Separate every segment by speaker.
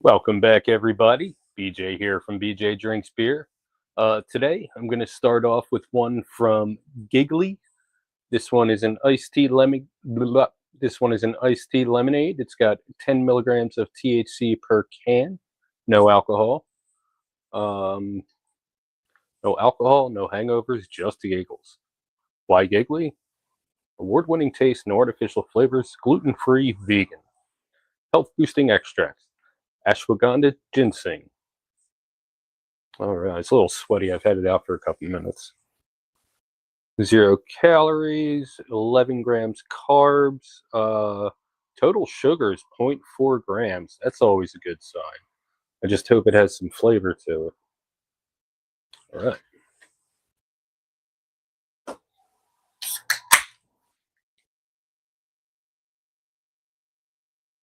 Speaker 1: Welcome back, everybody. BJ here from BJ Drinks Beer. Today, I'm going to start off with one from Giggly. This one is an iced tea lemon. This one is an iced tea lemonade. It's got 10 milligrams of THC per can. No alcohol. Um, no alcohol. No hangovers. Just giggles. Why Giggly? Award-winning taste, no artificial flavors, gluten-free, vegan, health-boosting extracts, ashwagandha, ginseng. All right, it's a little sweaty. I've had it out for a couple minutes. 0 calories, 11 grams carbs. Total sugar is 0.4 grams. That's always a good sign. I just hope it has some flavor to it. All right.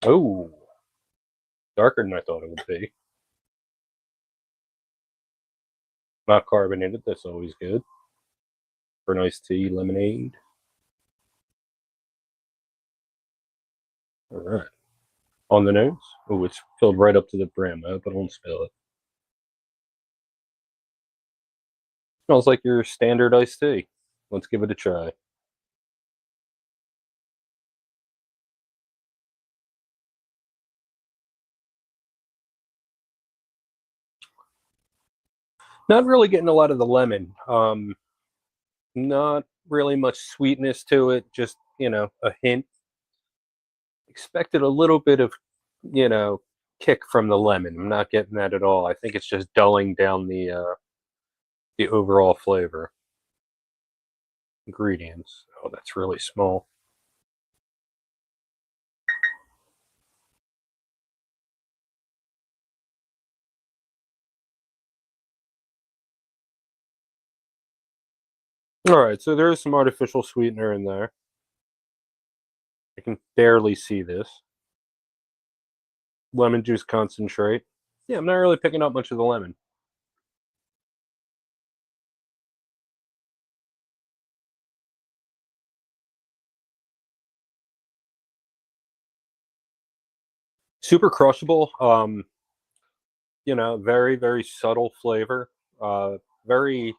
Speaker 1: Oh, darker than I thought it would be. Not carbonated. That's always good. For an iced tea lemonade. All right. On the nose. Oh, it's filled right up to the brim. I hope I don't spill it. Smells like your standard iced tea. Let's give it a try. Not really getting a lot of the lemon. Not really much sweetness to it. Just a hint. Expected a little bit of you know kick from the lemon. I'm not getting that at all. I think it's just dulling down the overall flavor. Ingredients. Oh, that's really small. All right, so there is some artificial sweetener in there. I can barely see this. Lemon juice concentrate. Yeah, I'm not really picking up much of the lemon. Super crushable. Very, very subtle flavor. Very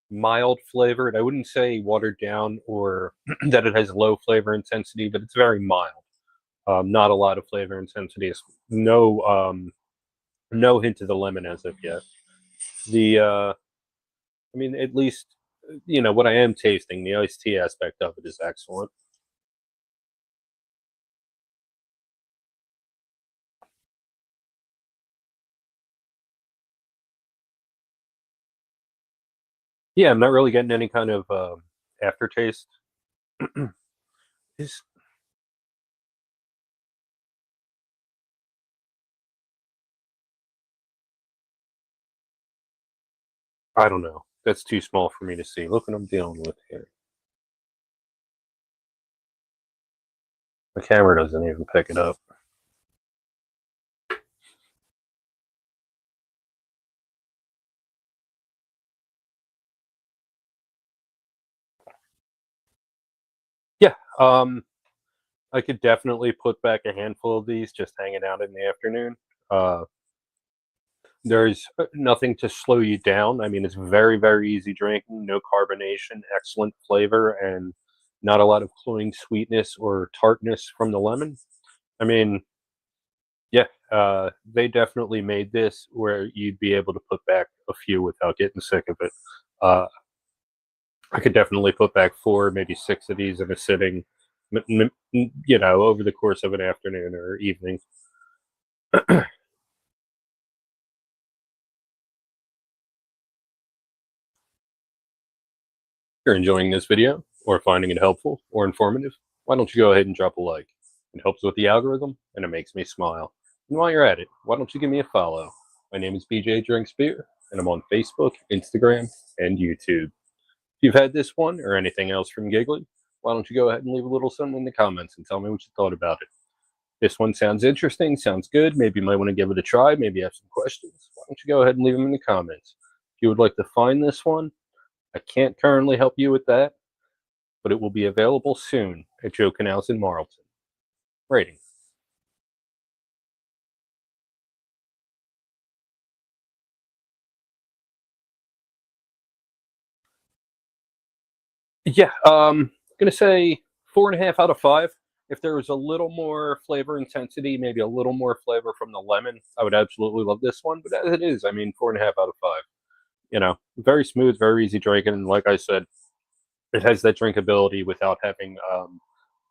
Speaker 1: mild flavored. I wouldn't say watered down or that it has low flavor intensity, but it's very mild. Not a lot of flavor intensity. No hint of the lemon as of yet. I mean, at least what I am tasting. The iced tea aspect of it is excellent. Yeah, I'm not really getting any kind of aftertaste. Is I don't know. That's too small for me to see. Look what I'm dealing with here. The camera doesn't even pick it up. Yeah, I could definitely put back a handful of these just hanging out in the afternoon. Uh, there's nothing to slow you down. I mean, it's very, very easy drinking, no carbonation, excellent flavor, and not a lot of cloying sweetness or tartness from the lemon. I mean, yeah, they definitely made this where you'd be able to put back a few without getting sick of it. Uh, I could definitely put back four, maybe six of these in a sitting, over the course of an afternoon or evening. If you're enjoying this video or finding it helpful or informative, why don't you go ahead and drop a like? It helps with the algorithm and it makes me smile. And while you're at it, why don't you give me a follow? My name is BJ Drinks Beer, and I'm on Facebook, Instagram, and YouTube. If you've had this one or anything else from Giggly, why don't you go ahead and leave a little something in the comments and tell me what you thought about it? This one sounds interesting, sounds good. Maybe you might want to give it a try. Maybe you have some questions. Why don't you go ahead and leave them in the comments? If you would like to find this one, I can't currently help you with that, but it will be available soon at Joe Canals in Marlton. Rating. Yeah, gonna say 4.5 out of 5. If there was a little more flavor intensity, maybe a little more flavor from the lemon, I would absolutely love this one. But as it is, I mean, 4.5 out of 5. Very smooth, very easy drinking. And like I said, it has that drinkability without having,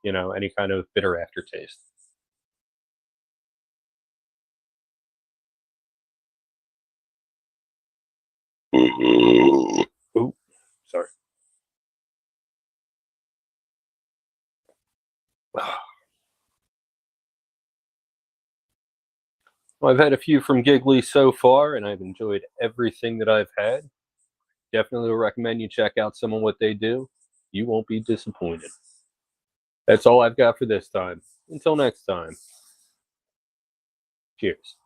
Speaker 1: any kind of bitter aftertaste. Ooh, sorry. Well, I've had a few from Giggly so far, and I've enjoyed everything that I've had. Definitely will recommend you check out some of what they do. You won't be disappointed. That's all I've got for this time. Until next time, cheers.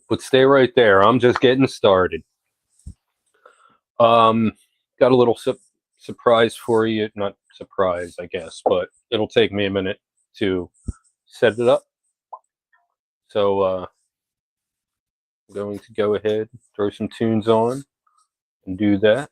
Speaker 1: But stay right there. I'm just getting started. Um, got a little surprise for you. Not surprise, I guess, but it'll take me a minute to set it up. So I'm going to go ahead, throw some tunes on, and do that.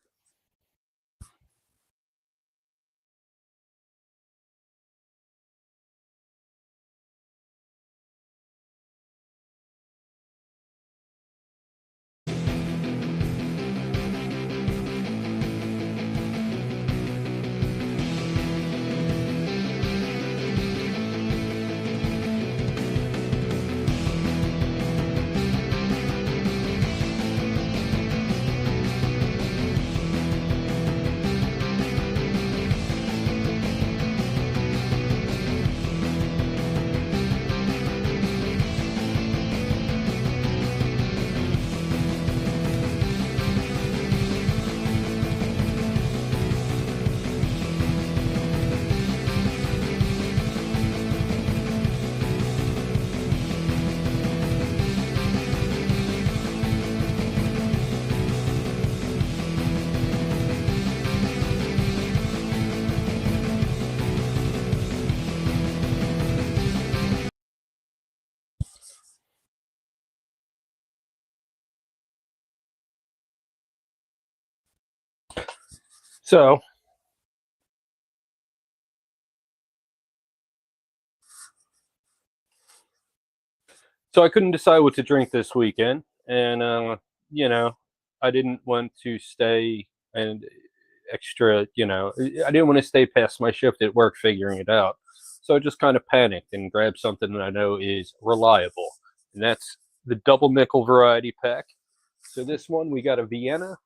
Speaker 1: So So I couldn't decide what to drink this weekend, and you know, I didn't want to stay and extra. I didn't want to stay past my shift at work figuring it out. So I just kind of panicked and grabbed something that I know is reliable, and that's the double nickel variety pack. So this one we got a Vienna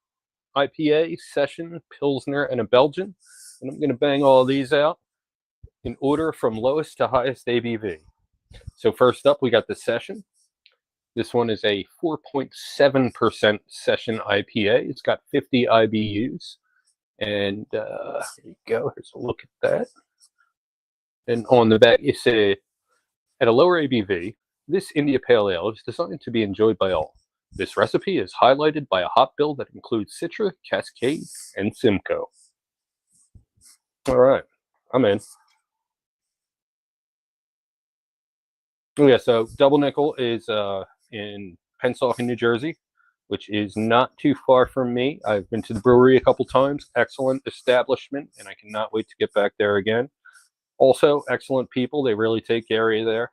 Speaker 1: IPA, Session, Pilsner, and a Belgian, and I'm going to bang all of these out in order from lowest to highest ABV. So first up, we got the Session. This one is a 4.7% session IPA. It's got 50 IBUs. And here you go. Here's a look at that. And on the back, you say, at a lower ABV, this India Pale Ale is designed to be enjoyed by all. This recipe is highlighted by a hop bill that includes Citra, Cascade, and Simcoe. All right, I'm in. Oh yeah, so Double Nickel is in Pennsauken, New Jersey, which is not too far from me. I've been to the brewery a couple times. Excellent establishment, and I cannot wait to get back there again. Also, excellent people. They really take care of you there,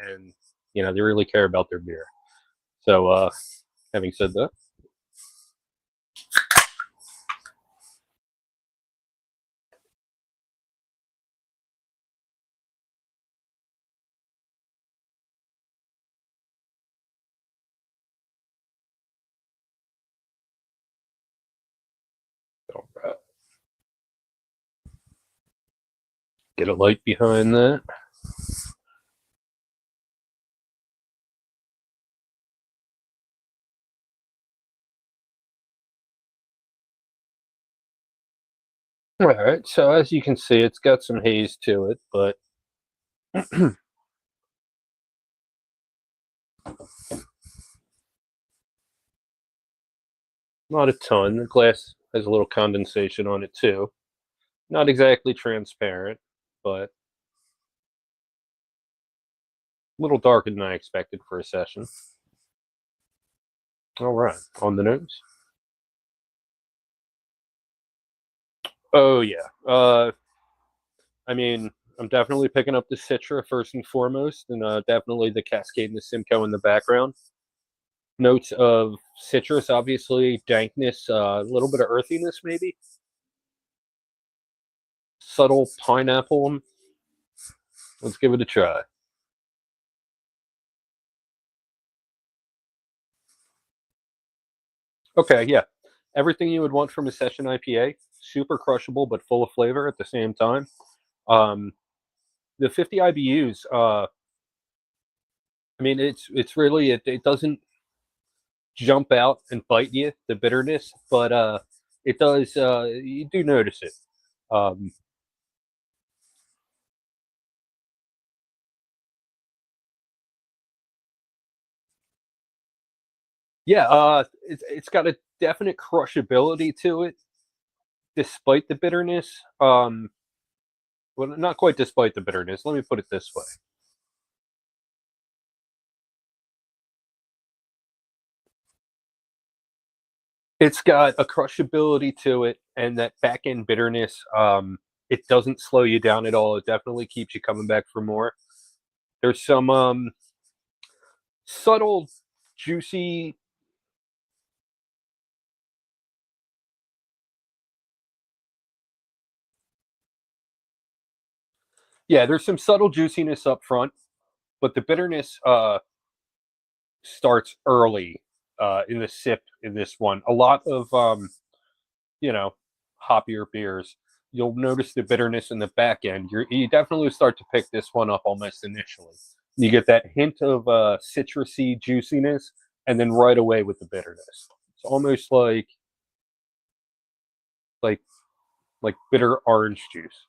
Speaker 1: and they really care about their beer. So, having said that, all right, get a light behind that. All right, so as you can see, it's got some haze to it, but not a ton. The glass has a little condensation on it too. Not exactly transparent, but little darker than I expected for a session. All right, on the nose. Oh yeah. I mean, I'm definitely picking up the Citra first and foremost, and definitely the Cascade and the Simcoe in the background. Notes of citrus, obviously, dankness, a little bit of earthiness, maybe. Subtle pineapple. Let's give it a try. Okay, yeah. Everything you would want from a session IPA. Super crushable, but full of flavor at the same time. Um, the 50 IBUs. I mean, it's really it doesn't jump out and bite you, the bitterness, but it does. You do notice it. Um, yeah, it's got a definite crushability to it, despite the bitterness. Well, not quite despite the bitterness. Let me put it this way. It's got a crushability to it, and that back end bitterness. It doesn't slow you down at all. It definitely keeps you coming back for more. There's some subtle, juicy. Yeah, there's some subtle juiciness up front, but the bitterness starts early in the sip in this one. A lot of you know, hoppier beers, you'll notice the bitterness in the back end. You definitely start to pick this one up almost initially. You get that hint of citrusy juiciness, and then right away with the bitterness. It's almost like like bitter orange juice.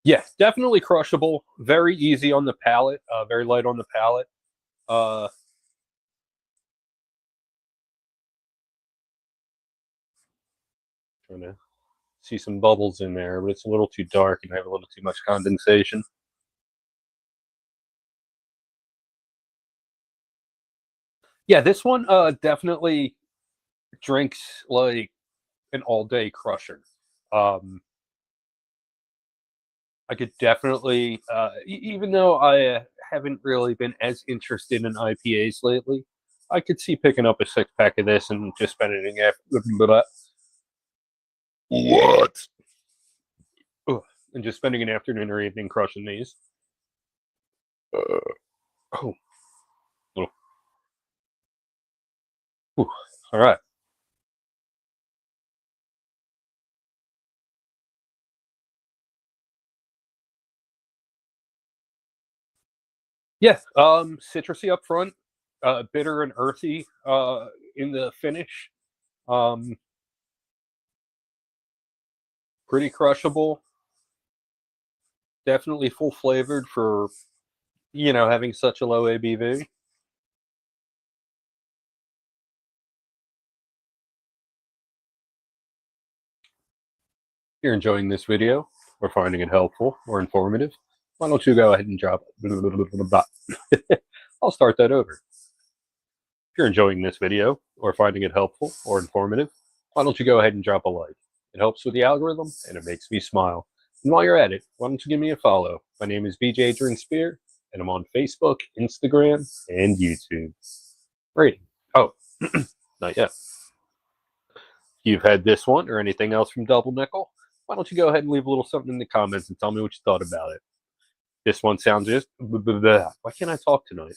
Speaker 1: Yeah, definitely crushable. Very easy on the palate. Very light on the palate. Uh, Trying to see some bubbles in there, but it's a little too dark and I have a little too much condensation. Yeah, this one definitely drinks like an all day crusher. Um, I could definitely, even though I haven't really been as interested in IPAs lately, I could see picking up a 6 pack of this and just spending it what? Ugh, and just spending an afternoon or evening crushing these. Oh, little, whew. All right. Yeah, citrusy up front, bitter and earthy in the finish. Um, Pretty crushable. Definitely full flavored for having such a low ABV. If you're enjoying this video or finding it helpful or informative, why don't you go ahead and drop I'll start that over. If you're enjoying this video or finding it helpful or informative, why don't you go ahead and drop a like? It helps with the algorithm and it makes me smile. And while you're at it, why don't you give me a follow? My name is BJ Adrian Spear, and I'm on Facebook, Instagram, and YouTube. Rating. Oh, not yet. You've had this one or anything else from Double Nickel, why don't you go ahead and leave a little something in the comments and tell me what you thought about it? This one sounds just. Why can't I talk tonight?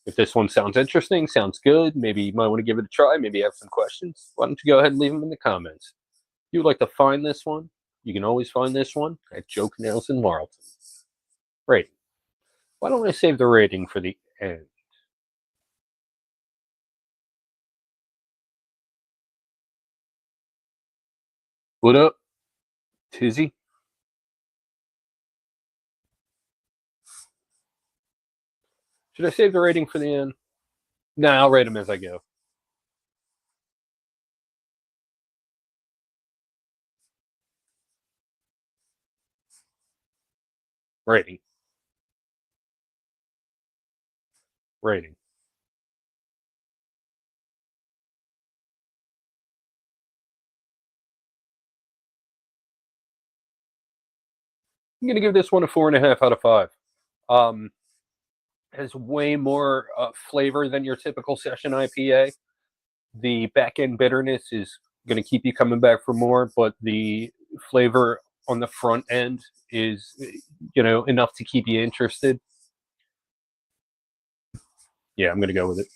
Speaker 1: If this one sounds interesting, sounds good, maybe you might want to give it a try, maybe you have some questions, why don't you go ahead and leave them in the comments? If you would like to find this one, you can always find this one at Joke Nelson Marlton. Rating. Why don't I save the rating for the end? What up, Tizzy? Should I save the rating for the end? Nah, I'll rate them as I go. Rating. Rating. I'm gonna give this one a 4.5 out of 5. Um, has way more flavor than your typical session IPA. The back end bitterness is going to keep you coming back for more, but the flavor on the front end is, enough to keep you interested. Yeah, I'm going to go with it.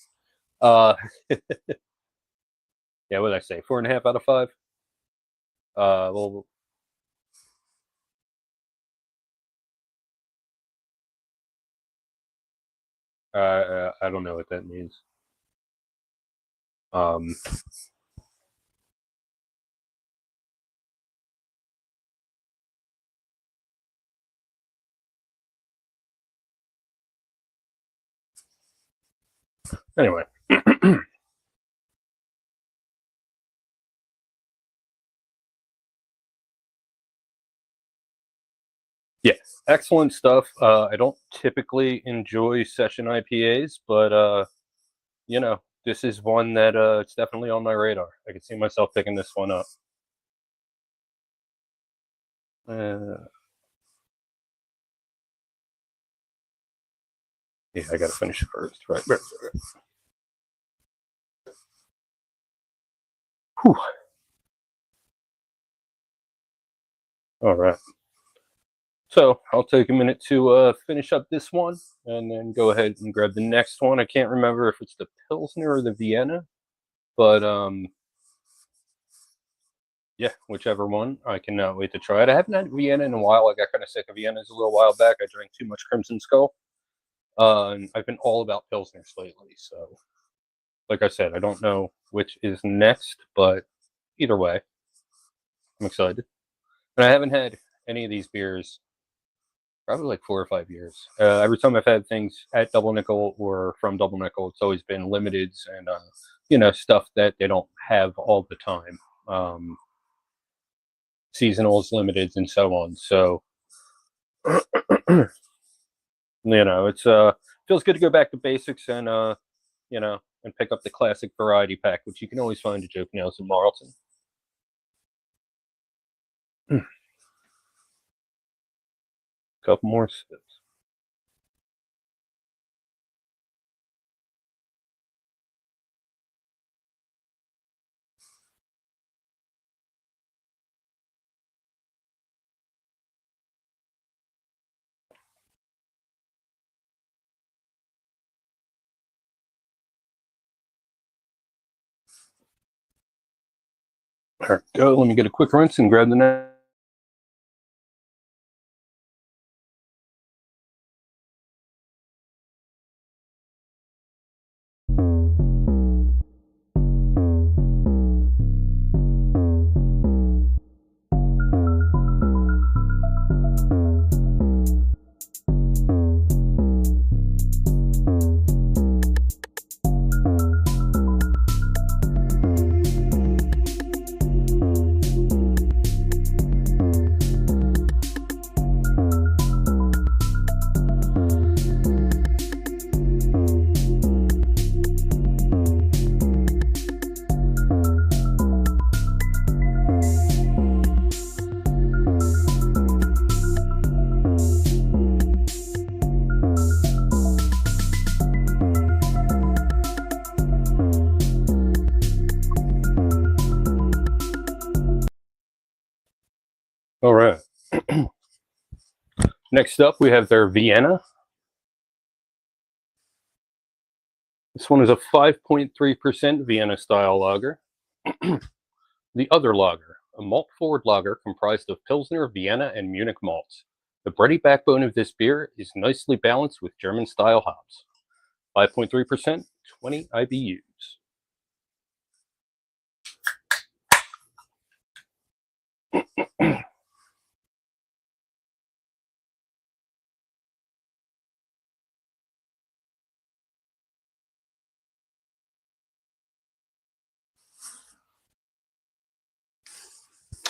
Speaker 1: Yeah, what did I say? 4.5 out of 5. Well, I don't know what that means. Um, anyway. Yeah, excellent stuff. I don't typically enjoy session IPAs, but this is one that it's definitely on my radar. I can see myself picking this one up. Uh, yeah, I got to finish it first. Right. Whew. All right. So I'll take a minute to finish up this one and then go ahead and grab the next one. I can't remember if it's the Pilsner or the Vienna, but yeah, whichever one. I cannot wait to try it. I haven't had Vienna in a while. I got kind of sick of Vienna's a little while back. I drank too much Crimson Skull. And I've been all about Pilsners lately. So, like I said, I don't know which is next, but either way, I'm excited. And I haven't had any of these beers probably like 4 or 5 years. Every time I've had things at Double Nickel or from Double Nickel, it's always been limiteds and stuff that they don't have all the time, seasonals, limiteds, and so on. So it's feels good to go back to basics and and pick up the classic variety pack, which you can always find at Joe Canales in Marlton. Couple more sips. There we go. Let me get a quick rinse and grab the next. All right. Next up, we have their Vienna. This one is a 5.3% Vienna style lager. The other lager, a malt forward lager comprised of Pilsner, Vienna, and Munich malts. The bready backbone of this beer is nicely balanced with German style hops. 5.3%, 20 IBUs.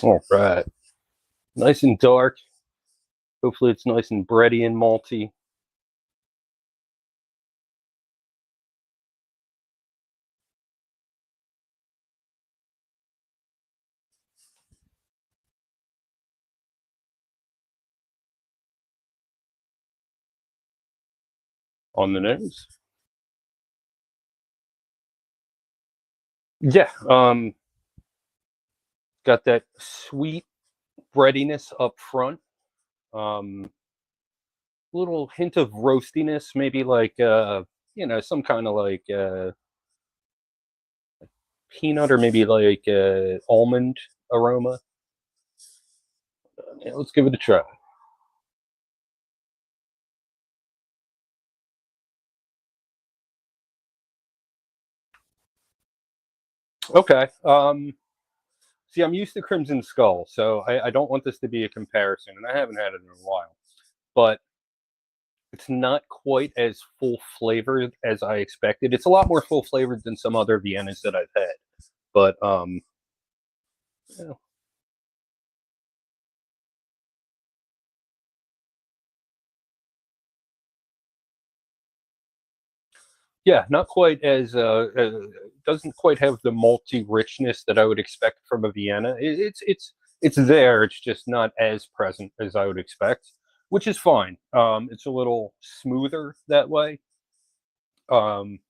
Speaker 1: All right. Nice and dark. Hopefully it's nice and bready and malty. On the nose. Yeah. Got that sweet breadiness up front. Little hint of roastiness, maybe like some kind of like peanut or maybe like almond aroma. Yeah, let's give it a try. Okay. See, I'm used to Crimson Skull, so I don't want this to be a comparison, and I haven't had it in a while. But it's not quite as full flavored as I expected. It's a lot more full flavored than some other Viennas that I've had. But yeah. Yeah, not quite as doesn't quite have the malty richness that I would expect from a Vienna. It's there. It's just not as present as I would expect, which is fine. It's a little smoother that way. Um,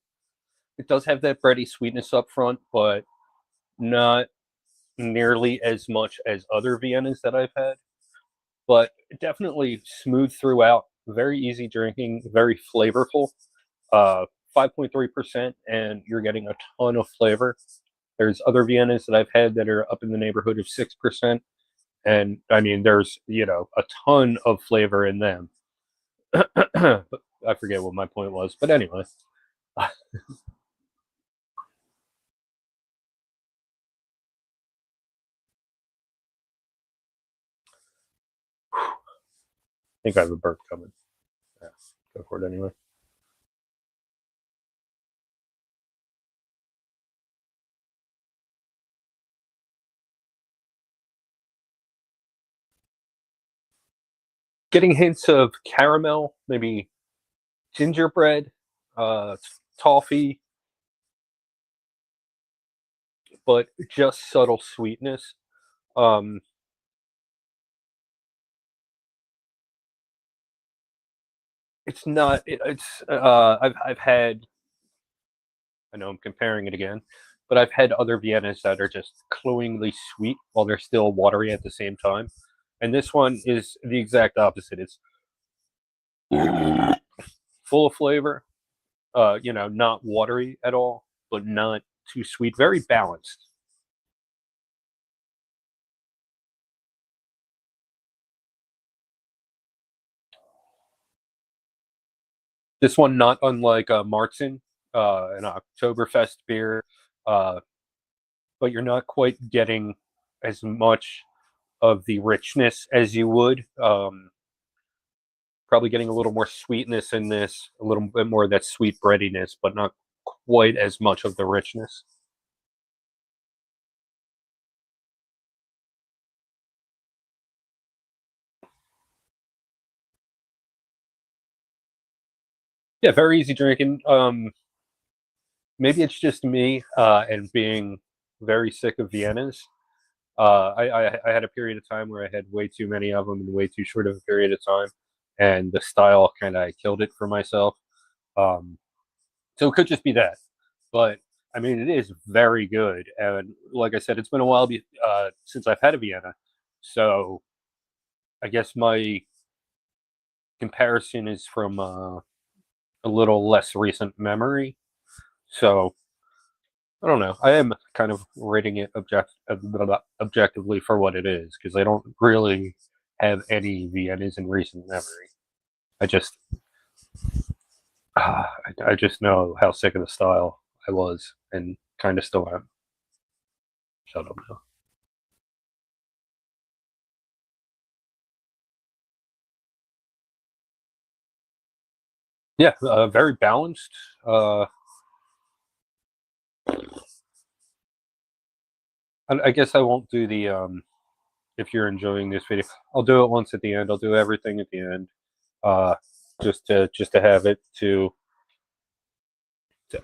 Speaker 1: it does have that bready sweetness up front, but not nearly as much as other Viennas that I've had. But definitely smooth throughout. Very easy drinking. Very flavorful. 5.3%, and you're getting a ton of flavor. There's other Viennas that I've had that are up in the neighborhood of 6%. And I mean, there's, a ton of flavor in them. But I forget what my point was. But anyway, I think I have a burp coming. Yeah, go for it anyway. Getting hints of caramel, maybe gingerbread, uh, toffee, but just subtle sweetness. Um, it's not. It's. I've had. I know I'm comparing it again, but I've had other Viennas that are just cloyingly sweet while they're still watery at the same time, and this one is the exact opposite. It's full of flavor, not watery at all, but not too sweet. Very balanced. This one not unlike Marzen, an Oktoberfest beer, uh, but you're not quite getting as much of the richness as you would. Probably getting a little more sweetness in this, a little bit more of that sweet breadiness, but not quite as much of the richness. Yeah, very easy drinking. Maybe it's just me and being very sick of Viennas. I had a period of time where I had way too many of them in way too short of a period of time, and the style kind of killed it for myself. Um, so it could just be that, but I mean, it is very good. And like I said, it's been a while since I've had a Vienna, so I guess my comparison is from a little less recent memory. So I don't know. I am kind of rating it objectively for what it is because I don't really have any Viennas in recent memory. I just I just know how sick of the style I was and kind of still am. Shut up now. Yeah, very balanced. I guess I won't do the if you're enjoying this video. I'll do it once at the end. I'll do everything at the end, just to have it to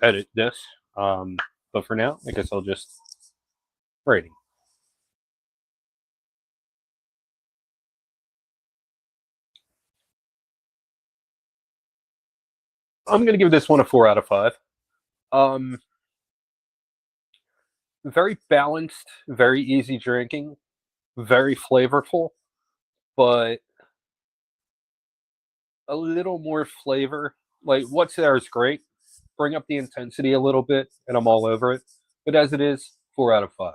Speaker 1: edit this. But for now, I guess I'll just rating. I'm gonna give this one a 4 out of 5. Very balanced, very easy drinking, very flavorful, but a little more flavor. Like what's there is great. Bring up the intensity a little bit, and I'm all over it. But as it is, 4 out of 5.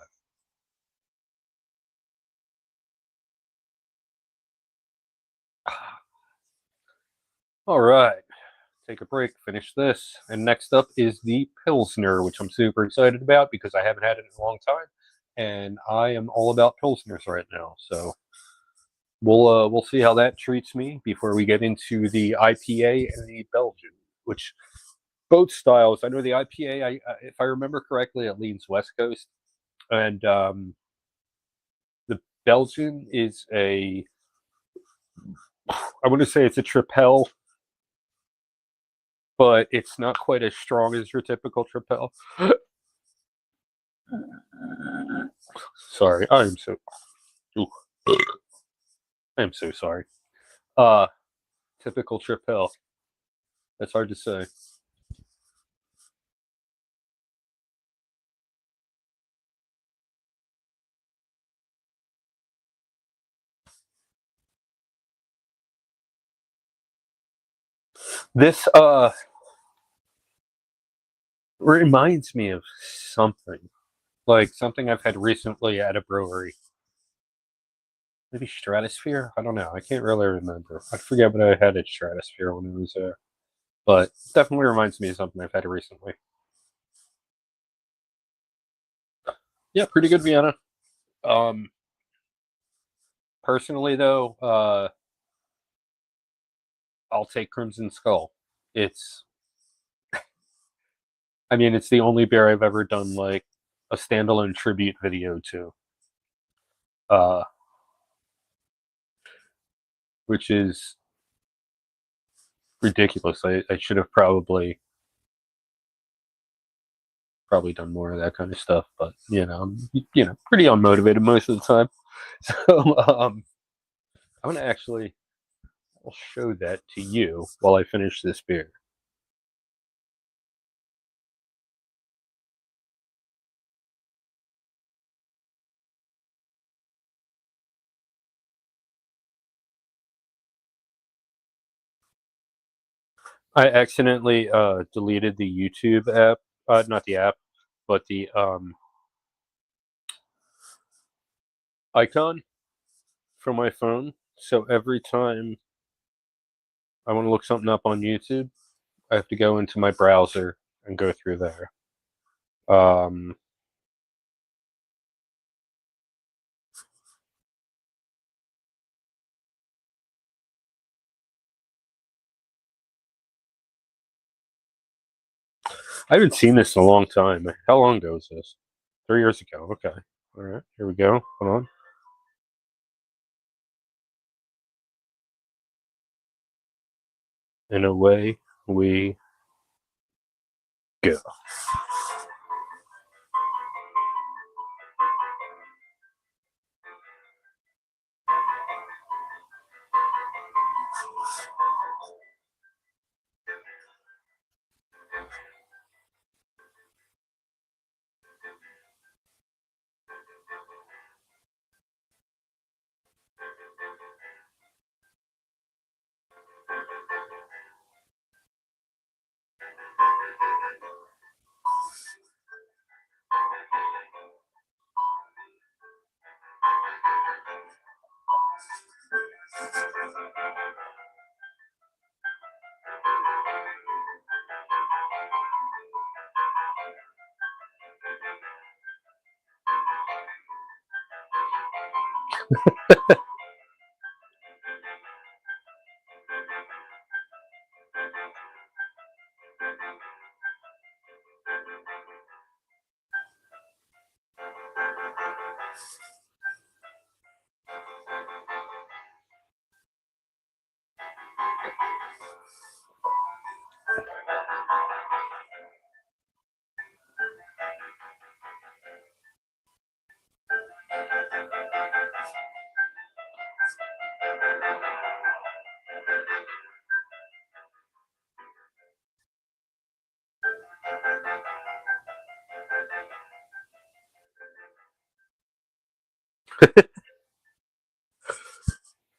Speaker 1: All right, take a break, finish this, and next up is the Pilsner, which I'm super excited about because I haven't had it in a long time, and I am all about Pilsners right now. So we'll see how that treats me before we get into the IPA and the Belgian, which both styles. I know the IPA, if I remember correctly, it leans West Coast, and the Belgian is I want to say it's a Tripel, but it's not quite as strong as your typical Tripel. Sorry, ooh, I am so sorry. Typical Tripel. That's hard to say. This reminds me of something. Like something I've had recently at a brewery. Maybe Stratosphere? I don't know. I can't really remember. I forget what I had at Stratosphere when I was there. But definitely reminds me of something I've had recently. Yeah, pretty good Vienna. Personally though, I'll take Crimson Skull. It's it's the only beer I've ever done like a standalone tribute video to. Which is ridiculous. I should have probably done more of that kind of stuff, but I'm pretty unmotivated most of the time. So I'm gonna I'll show that to you while I finish this beer. I accidentally deleted the YouTube app, not the app, but the icon from my phone. So every time I want to look something up on YouTube, I have to go into my browser and go through there. I haven't seen this in a long time. How long ago was this? 3 years ago. Okay. All right. Here we go. Hold on. And away we go.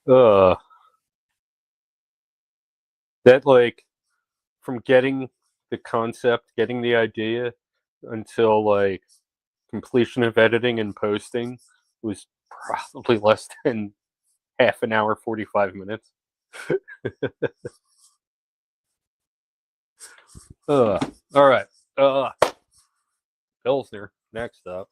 Speaker 1: uh, that like from getting the concept, getting the idea until like completion of editing and posting was probably less than half an hour, 45 minutes. All right. Pilsner next up.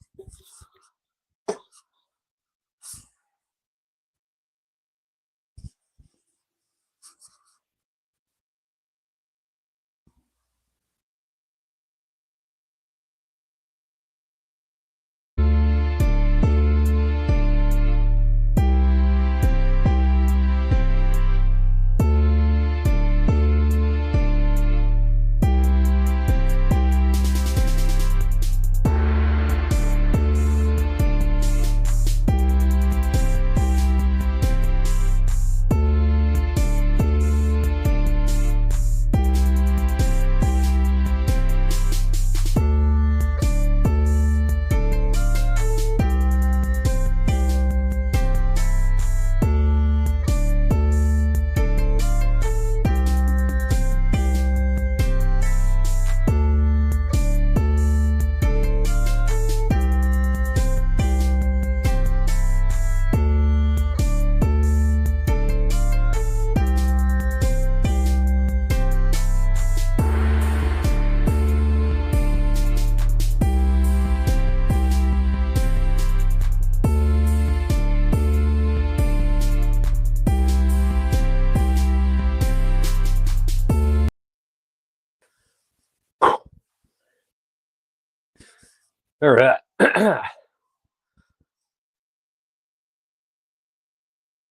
Speaker 1: All right.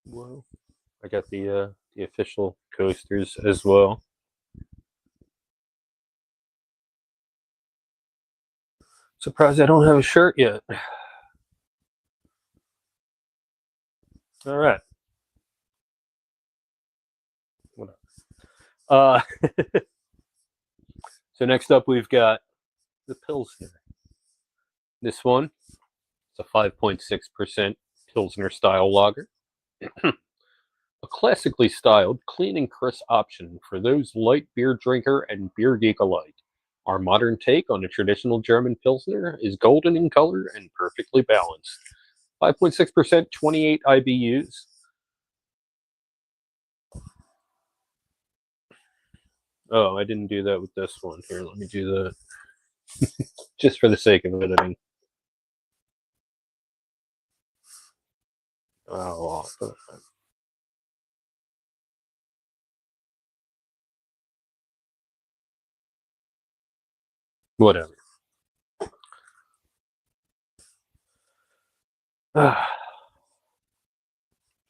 Speaker 1: Well, I got the official coasters as well. Surprised I don't have a shirt yet. All right. Uh, so next up we've got the Pilsner. This one, it's a 5.6% Pilsner style lager. A classically styled, clean and crisp option for those light beer drinker and beer geek alike. Our modern take on a traditional German Pilsner is golden in color and perfectly balanced. 5.6%, 28 IBUs. Oh, I didn't do that with this one. Here, let me do that. Just for the sake of editing. Oh, whatever.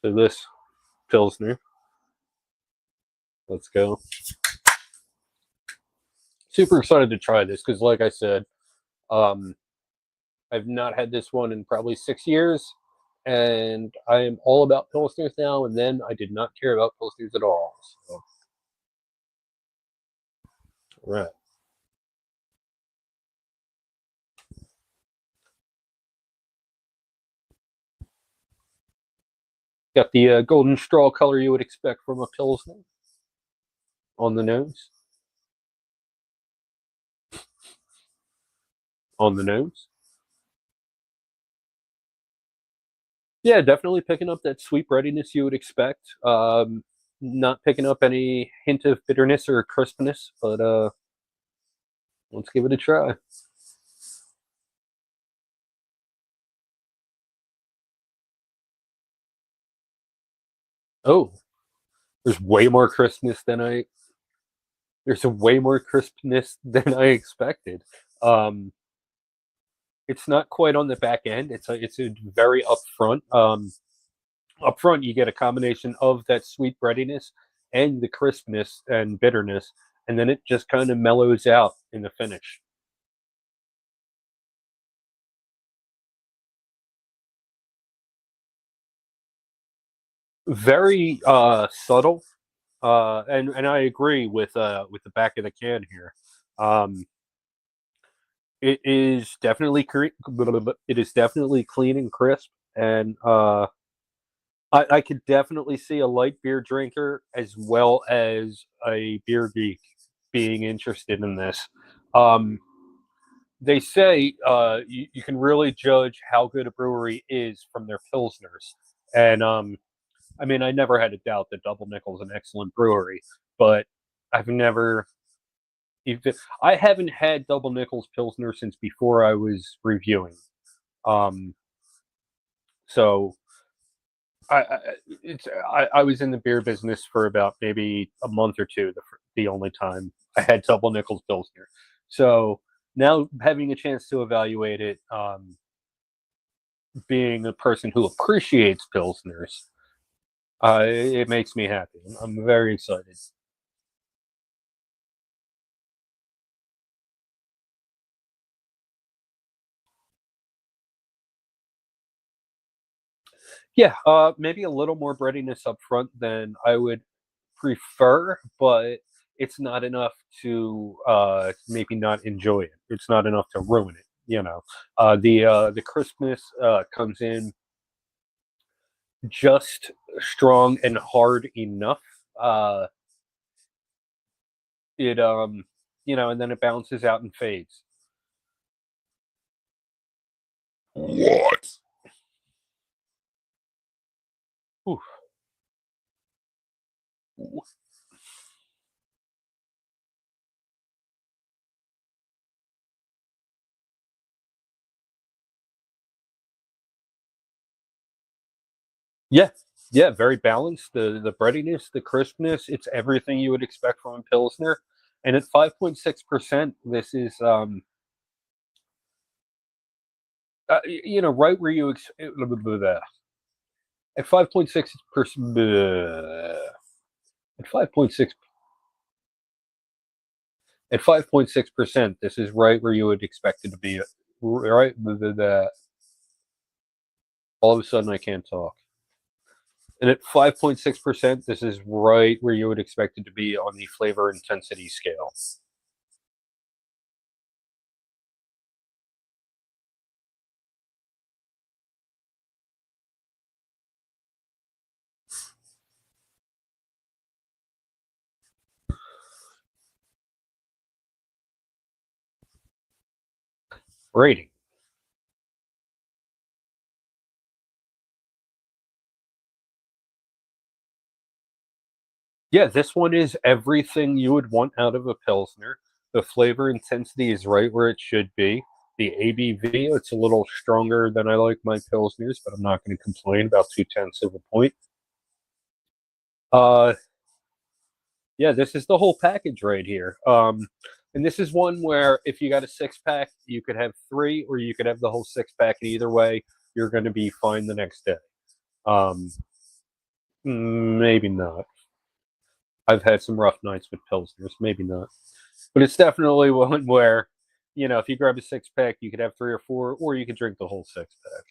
Speaker 1: So this Pilsner. Let's go. Super excited to try this because, like I said, I've not had this one in probably 6 years, and I am all about Pilsners now, and then I did not care about Pilsners at all. So. All right. Got the golden straw color you would expect from a Pilsner on the nose. On the nose. Yeah, definitely picking up that sweet breadiness you would expect. Not picking up any hint of bitterness or crispness, but let's give it a try. Oh, there's way more crispness than I. There's a way more crispness than I expected. It's not quite on the back end. It's a very upfront. Upfront, you get a combination of that sweet breadiness and the crispness and bitterness, and then it just kind of mellows out in the finish. Very subtle, and I agree with the back of the can here. Um, it is definitely it is definitely clean and crisp. and I could definitely see a light beer drinker as well as a beer geek being interested in this. Um, they say you can really judge how good a brewery is from their pilsners, and I mean, I never had a doubt that Double Nickel is an excellent brewery, but I've never even I haven't had Double Nickel's pilsner since before I was reviewing. Um, so I was in the beer business for about maybe a month or two. The only time I had Double Nickels Pilsner. So now having a chance to evaluate it, being a person who appreciates pilsners, it makes me happy. I'm very excited. Yeah, maybe a little more breadiness up front than I would prefer, but it's not enough to maybe not enjoy it. It's not enough to ruin it. You know, the crispness comes in just strong and hard enough. Uh, it and then it bounces out and fades. What? Oof. Yeah, yeah, very balanced. The breadiness, the crispness, it's everything you would expect from a pilsner. And at 5.6%, this is right where you at 5.6% at 5.6 at 5.6%, this is right where you would expect it to be. Right, all of a sudden I can't talk. And at 5.6%, this is right where you would expect it to be on the flavor intensity scale. Rating. Yeah, this one is everything you would want out of a Pilsner. The flavor intensity is right where it should be. The ABV, it's a little stronger than I like my Pilsners, but I'm not going to complain about 2/10 of a point. Uh, yeah, this is the whole package right here. And this is one where if you got a 6 pack, you could have three, or you could have the whole 6 pack. And either way, you're going to be fine the next day. Um, maybe not. I've had some rough nights with Pilsners. Maybe not. But it's definitely one where, if you grab a 6 pack, you could have three or four, or you could drink the whole 6 pack.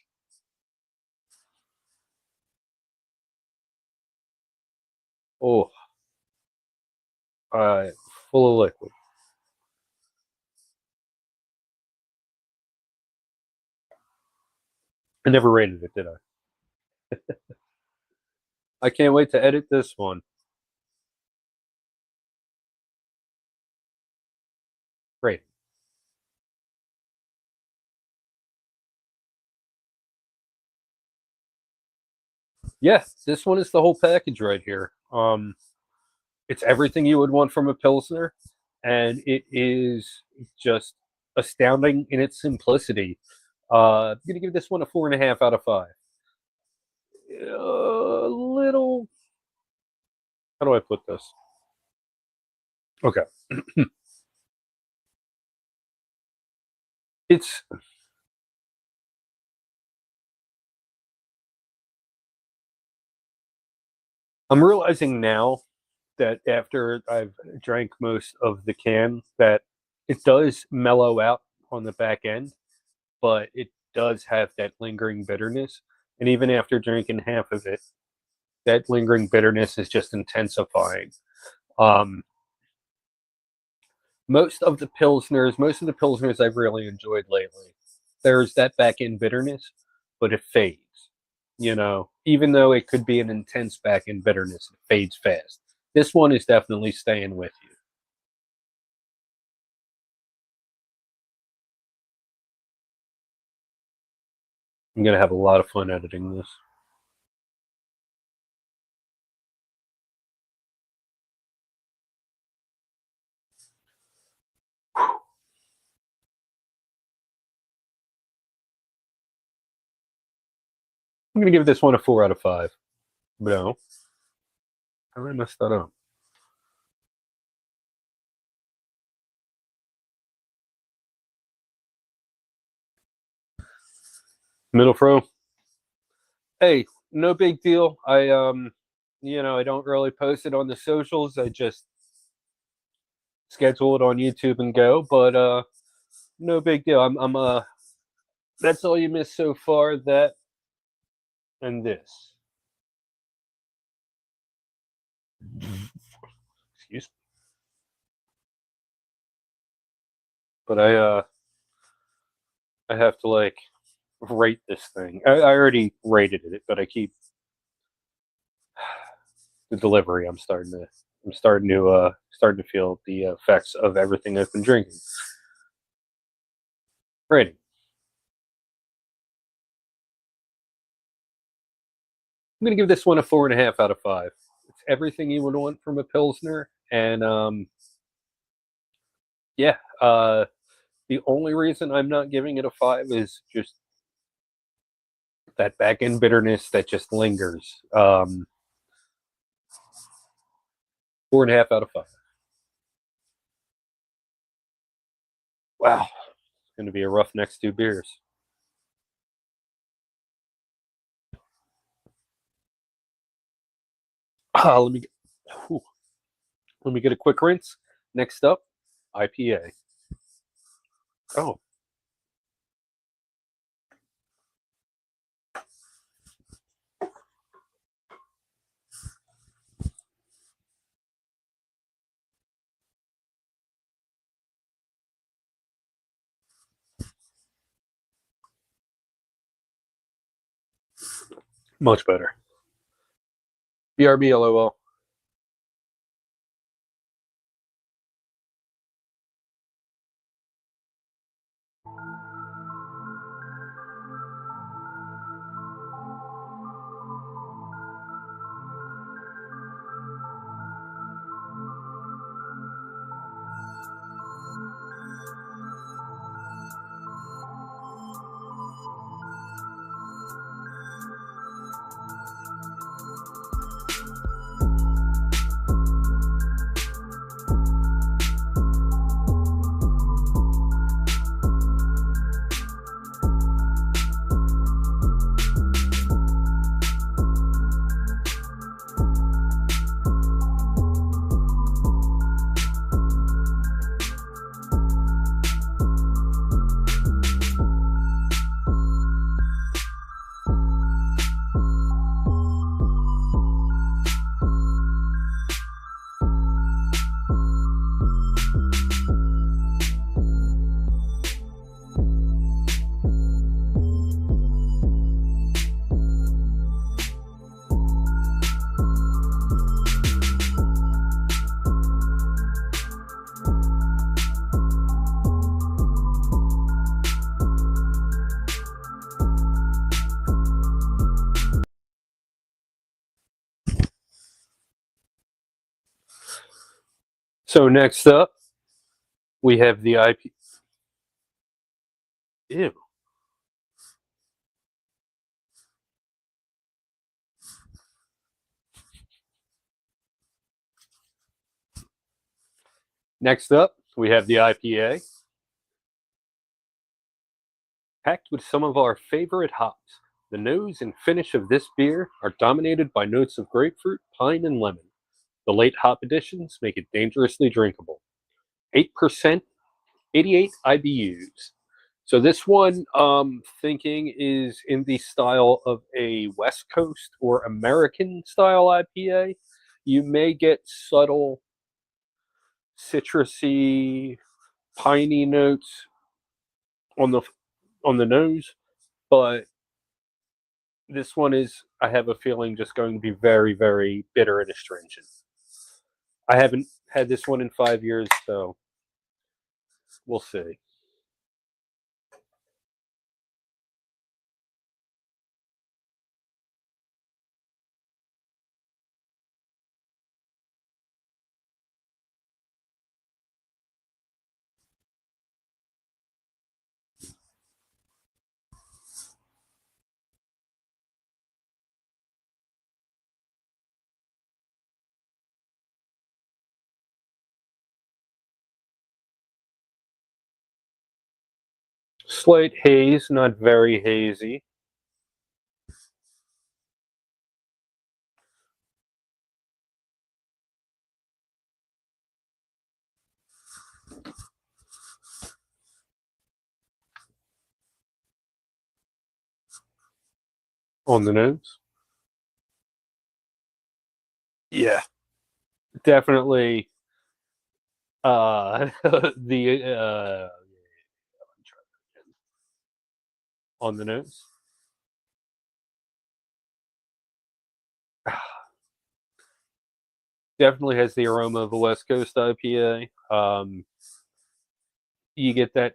Speaker 1: Oh, uh, full of liquid. I never rated it, did I? I can't wait to edit this one. Great. Yeah, this one is the whole package right here. It's everything you would want from a Pilsner, and it is just astounding in its simplicity. I'm going to give this one a 4.5 out of 5. A little. How do I put this? Okay. It's I'm realizing now that after I've drank most of the can that it does mellow out on the back end, but it does have that lingering bitterness. And even after drinking half of it, that lingering bitterness is just intensifying. Um, most of the pilsners I've really enjoyed lately, there's that back end bitterness, but it fades. even though it could be an intense back end bitterness, it fades fast. This one is definitely staying with you. I'm going to have a lot of fun editing this. I'm going to give this one a 4 out of 5. No. How did I mess that up? Middle Fro. Hey, no big deal. I don't really post it on the socials. I just schedule it on YouTube and go, but no big deal. I'm that's all you missed so far, that and this. Excuse me. But I have to rate this thing. I already rated it, but I keep the delivery. I'm starting to feel the effects of everything I've been drinking. Rating. I'm gonna give this one a 4.5 out of 5. It's everything you would want from a Pilsner, and yeah. The only reason I'm not giving it a 5 is just that back end bitterness that just lingers. 4.5 out of 5. Wow, it's going to be a rough next 2 beers. Let me get a quick rinse. Next up, IPA. Oh. Much better. BRB LOL. So next up, we have the IP. Ew. Next up, we have the IPA, packed with some of our favorite hops. The nose and finish of this beer are dominated by notes of grapefruit, pine, and lemon. The late hop additions make it dangerously drinkable. 8%, 88 IBUs. So this one, thinking, is in the style of a West Coast or American style IPA. You may get subtle citrusy, piney notes on the nose, but This one is, I have a feeling, just going to be very, very bitter and astringent. I haven't had this one in 5 years, so we'll see. Slight haze, not very hazy. On the nose. Yeah, definitely. The on the nose. Definitely has the aroma of a West Coast IPA. You get that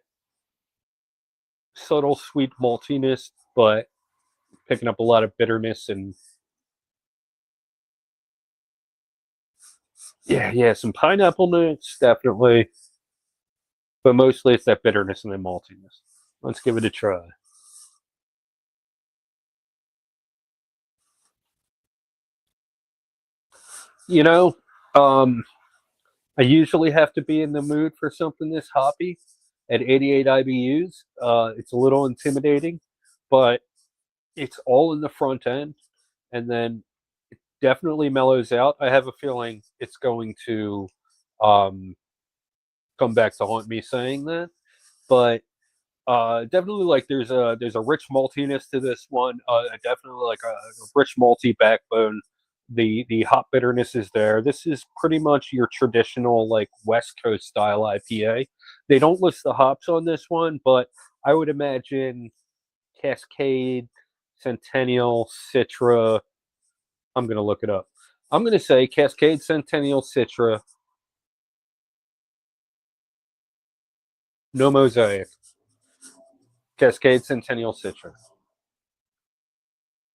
Speaker 1: subtle sweet maltiness, but picking up a lot of bitterness and yeah, some pineapple notes definitely, but mostly it's that bitterness and the maltiness. Let's give it a try. You know, um, I usually have to be in the mood for something this hoppy at 88 IBUs. It's a little intimidating, but it's all in the front end, and then it definitely mellows out. I have a feeling it's going to um, come back to haunt me saying that, but definitely like there's a rich maltiness to this one. Definitely like a rich malty backbone. The hop bitterness is there. This is pretty much your traditional like West Coast style IPA. They don't list the hops on this one, but I would imagine Cascade, Centennial, Citra. I'm gonna look it up. I'm gonna say Cascade, Centennial, Citra, no Mosaic. Cascade, Centennial, Citra.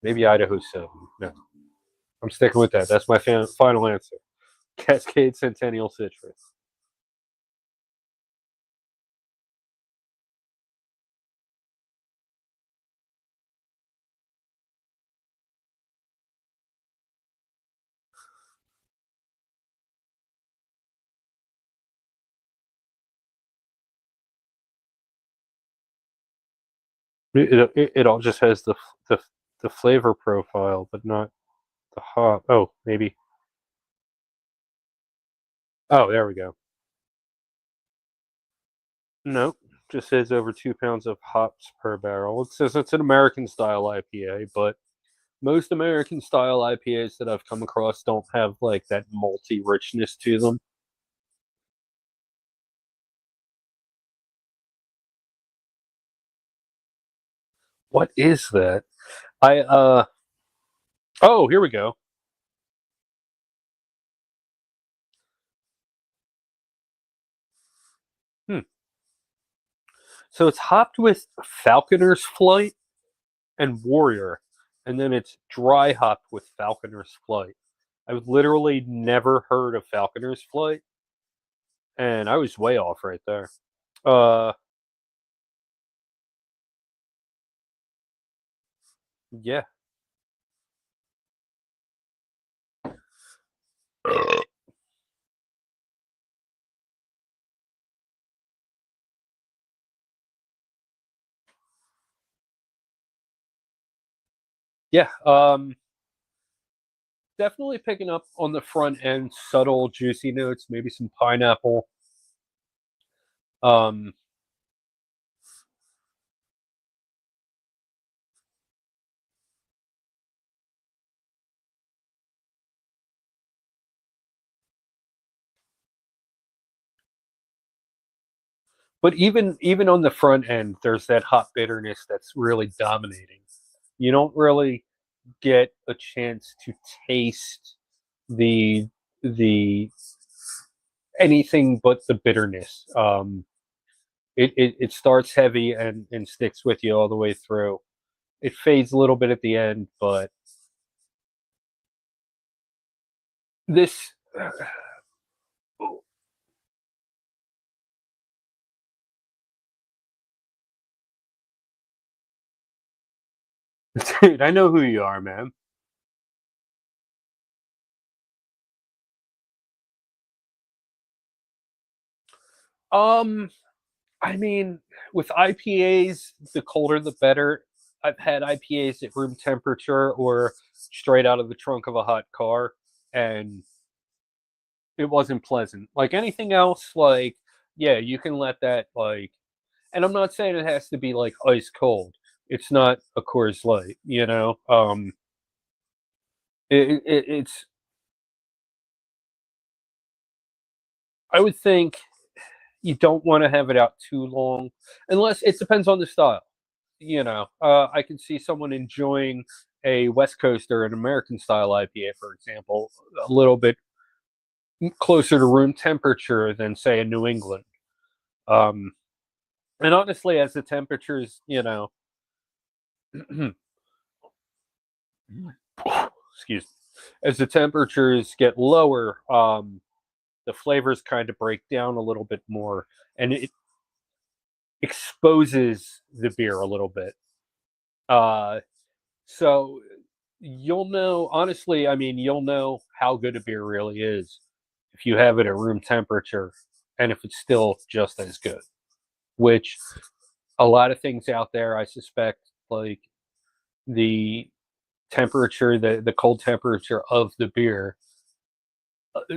Speaker 1: Maybe Idaho 7. No, I'm sticking with that. That's my final answer. Cascade, Centennial, Citra. It all just has the the flavor profile, but not the hop. Oh, maybe. Oh, there we go. No, just says over 2 pounds of hops per barrel. It says it's an American style IPA, but most American style IPAs that I've come across don't have like that malty richness to them. What is that? I Oh, here we go. Hmm. So it's hopped with Falconer's Flight and Warrior, and then it's dry hopped with Falconer's Flight. I've literally never heard of Falconer's Flight, and I was way off right there. Uh, yeah, yeah. Definitely picking up on the front end, subtle, juicy notes, maybe some pineapple. Um, but even on the front end, there's that hot bitterness that's really dominating. You don't really get a chance to taste the the anything but the bitterness. It starts heavy and sticks with you all the way through. It fades a little bit at the end, but this dude, I know who you are, man. Um, I mean, with IPAs, the colder the better. I've had IPAs at room temperature or straight out of the trunk of a hot car, and it wasn't pleasant. Like anything else, like yeah, you can let that like, and I'm not saying it has to be like ice cold. It's not a Coors Light, you know. It's I would think you don't want to have it out too long, unless it depends on the style. You know, I can see someone enjoying a West Coast or an American style IPA, for example, a little bit closer to room temperature than say in New England. Um, and honestly, as the temperatures, you know, excuse me, as the temperatures get lower, the flavors kind of break down a little bit more, and it exposes the beer a little bit. Uh, so you'll know, honestly, I mean, you'll know how good a beer really is if you have it at room temperature and if it's still just as good, which a lot of things out there, I suspect, like the temperature, the cold temperature of the beer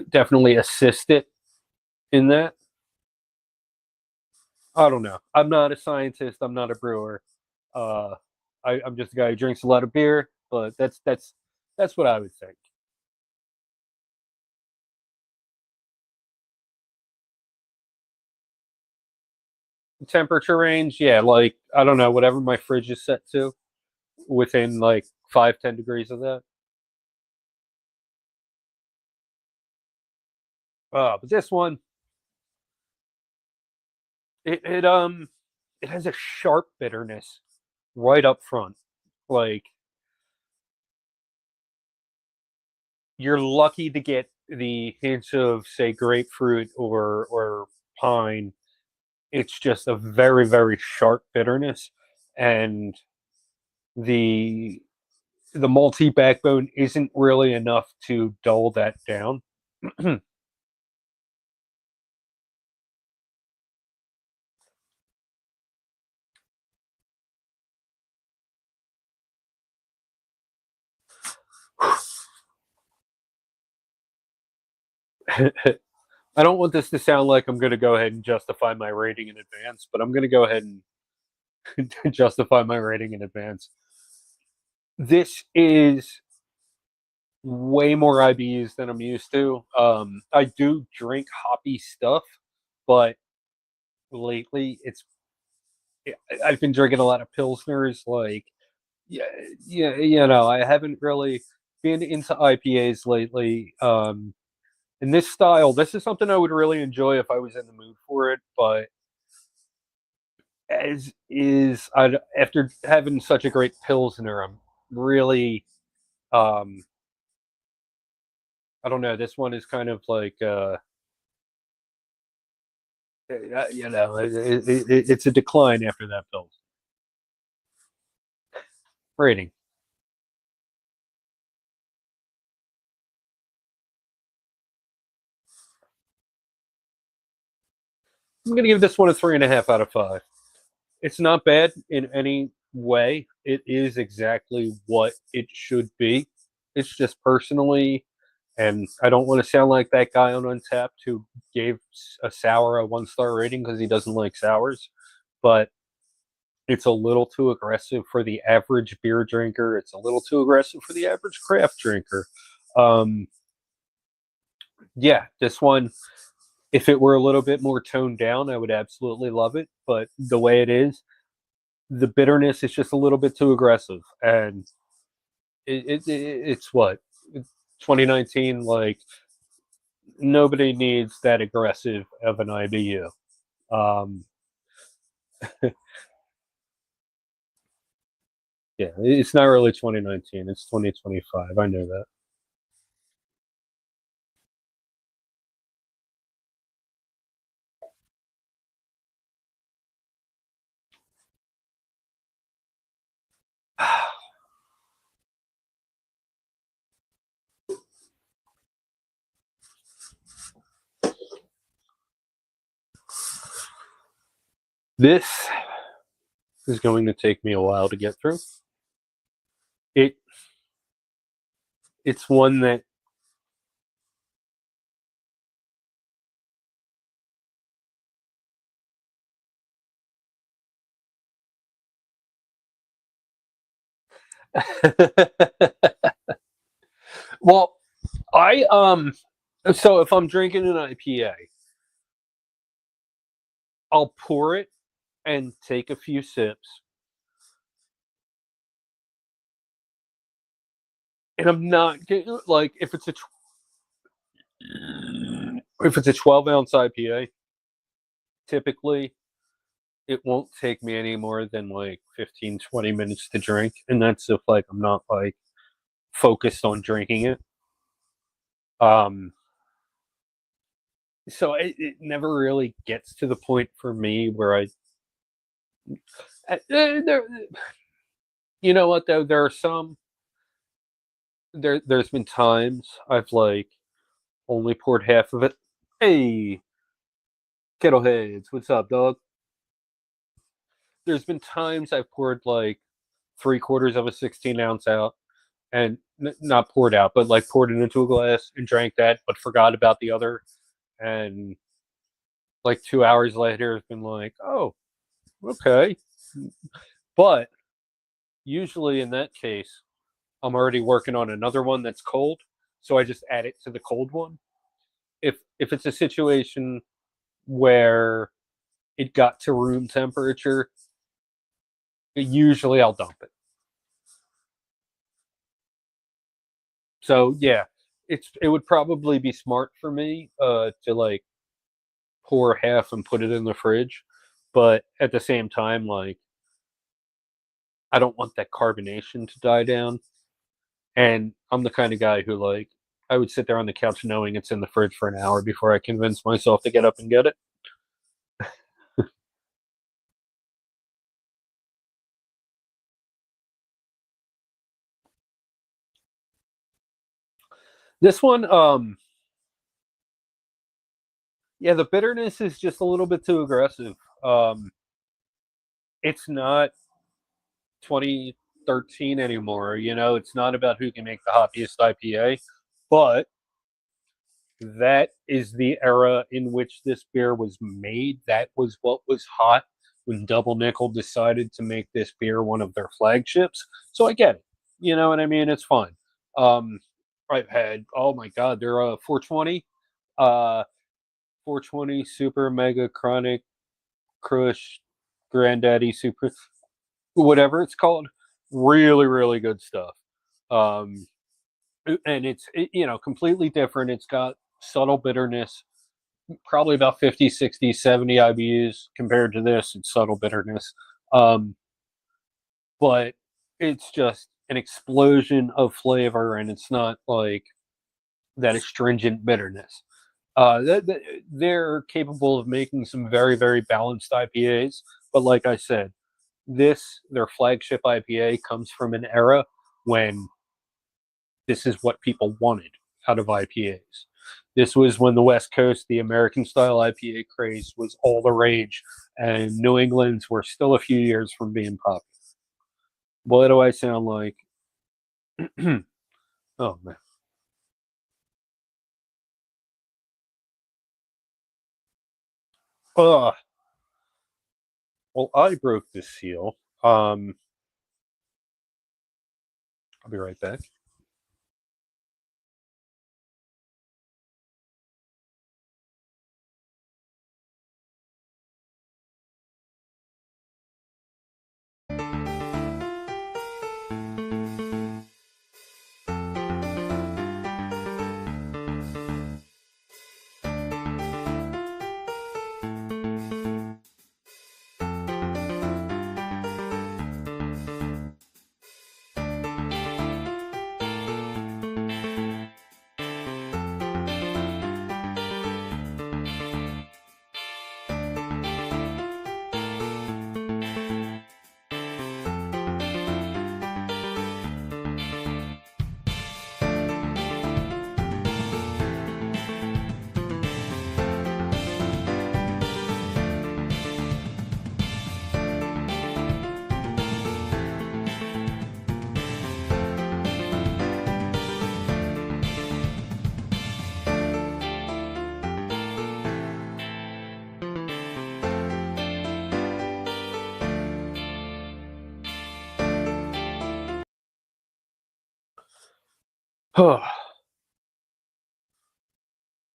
Speaker 1: definitely assist it in that. I don't know. I'm not a scientist. I'm not a brewer. Uh, I'm just a guy who drinks a lot of beer, but that's what I would think. Temperature range, yeah, like I don't know, whatever my fridge is set to, within like 5-10 degrees of that. But this one, it it has a sharp bitterness right up front. Like you're lucky to get the hints of say grapefruit or pine. It's just a very very sharp bitterness, and the the malty backbone isn't really enough to dull that down. I don't want this to sound like I'm going to go ahead and justify my rating in advance, but I'm going to go ahead and justify my rating in advance. This is way more IBUs than I'm used to. I do drink hoppy stuff, but lately I've been drinking a lot of pilsners. Like, yeah, yeah, you know, I haven't really been into IPAs lately. In this style, this is something I would really enjoy if I was in the mood for it, but as is, after having such a great pilsner, I'm really, um, I don't know. This one is kind of like, you know, it's a decline after that pills rating. I'm gonna give this one a 3.5 out of 5. It's not bad in any way. It is exactly what it should be. It's just personally, and I don't want to sound like that guy on Untapped who gave a sour a 1 star rating because he doesn't like sours, but it's a little too aggressive for the average beer drinker. It's a little too aggressive for the average craft drinker. Um, yeah, this one, if it were a little bit more toned down, I would absolutely love it. But the way it is, the bitterness is just a little bit too aggressive. And it's what 2019. Like nobody needs that aggressive of an IBU. Um, yeah, it's not really 2019. It's 2025. I know that. This is going to take me a while to get through. It it's one that well, I so if I'm drinking an IPA, I'll pour it and take a few sips. And I'm not getting like if it's a 12-ounce IPA, typically it won't take me any more than like 15-20 minutes to drink, and that's if like I'm not like focused on drinking it. Um so it never really gets to the point for me where there, you know what though, there are some there's been times I've like only poured half of it. Hey, Kettleheads, what's up, dog? There's been times I've poured like 3/4 of a 16-ounce out and not poured out, but like poured it into a glass and drank that, but forgot about the other. And like 2 hours later, it's been like, oh, okay. But usually in that case, I'm already working on another one that's cold, so I just add it to the cold one. If it's a situation where it got to room temperature, usually I'll dump it. So yeah, it would probably be smart for me to like pour half and put it in the fridge, but at the same time, like I don't want that carbonation to die down. And I'm the kind of guy who like I would sit there on the couch knowing it's in the fridge for an hour before I convince myself to get up and get it. This one, yeah, the bitterness is just a little bit too aggressive. Um, it's not 2013 anymore. You know, it's not about who can make the hoppiest IPA, but that is the era in which this beer was made. That was what was hot when Double Nickel decided to make this beer one of their flagships. So I get it. You know what I mean? It's fine. Um, I've had, oh my God, they're 420, uh, 420 Super Mega Chronic Crush Granddaddy Super, whatever it's called. Really, really good stuff. Um, and you know, completely different. It's got subtle bitterness, probably about 50, 60, 70 IBUs compared to this. It's subtle bitterness. Um, but it's just an explosion of flavor, and it's not like that astringent bitterness. They're capable of making some very, very balanced IPAs. But like I said, their flagship IPA, comes from an era when this is what people wanted out of IPAs. This was when the West Coast, the American style IPA craze was all the rage, and New England's were still a few years from being popular. What do I sound like? Oh man. Ugh. Well, I broke the seal. I'll be right back.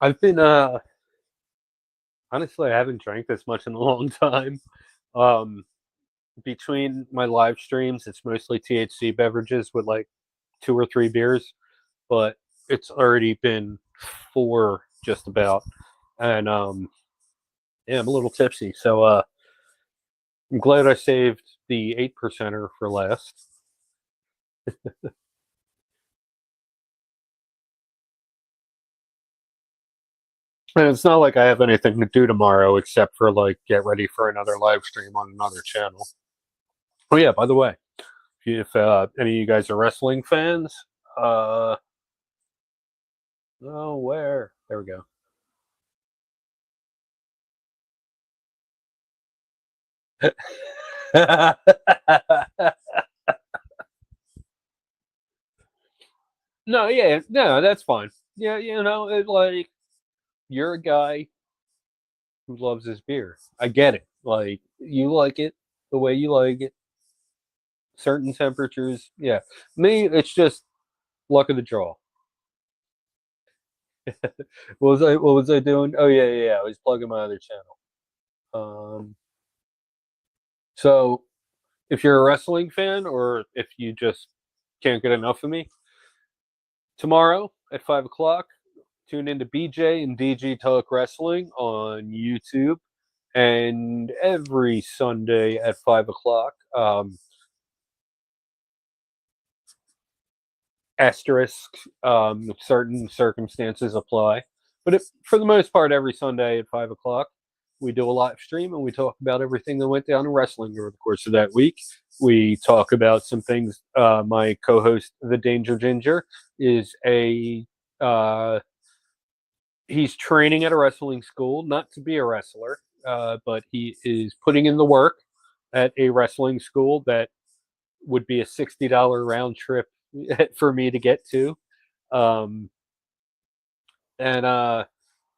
Speaker 1: I've been honestly, I haven't drank this much in a long time. Um, Between my live streams, it's mostly THC beverages with like 2 or 3 beers, but it's already been 4 just about, and yeah, I'm a little tipsy. So I'm glad I saved the 8%er for last. And it's not like I have anything to do tomorrow except for like get ready for another live stream on another channel. Oh yeah, by the way, if any of you guys are wrestling fans, uh, oh where? There we go. No, yeah, no, that's fine. Yeah, like you're a guy who loves his beer. I get it. Like you like it the way you like it. Certain temperatures, yeah. Me, it's just luck of the draw. What was I doing? Oh yeah. I was plugging my other channel. So if you're a wrestling fan or if you just can't get enough of me, tomorrow at 5 o'clock, tune into BJ and DG Talk Wrestling on YouTube, and every Sunday at 5 o'clock. Asterisk, certain circumstances apply, but for the most part, every Sunday at 5 o'clock, we do a live stream and we talk about everything that went down in wrestling over the course of that week. We talk about some things. My co-host, the Danger Ginger, is a he's training at a wrestling school, not to be a wrestler, but he is putting in the work at a wrestling school that would be a $60 round trip for me to get to. Um, and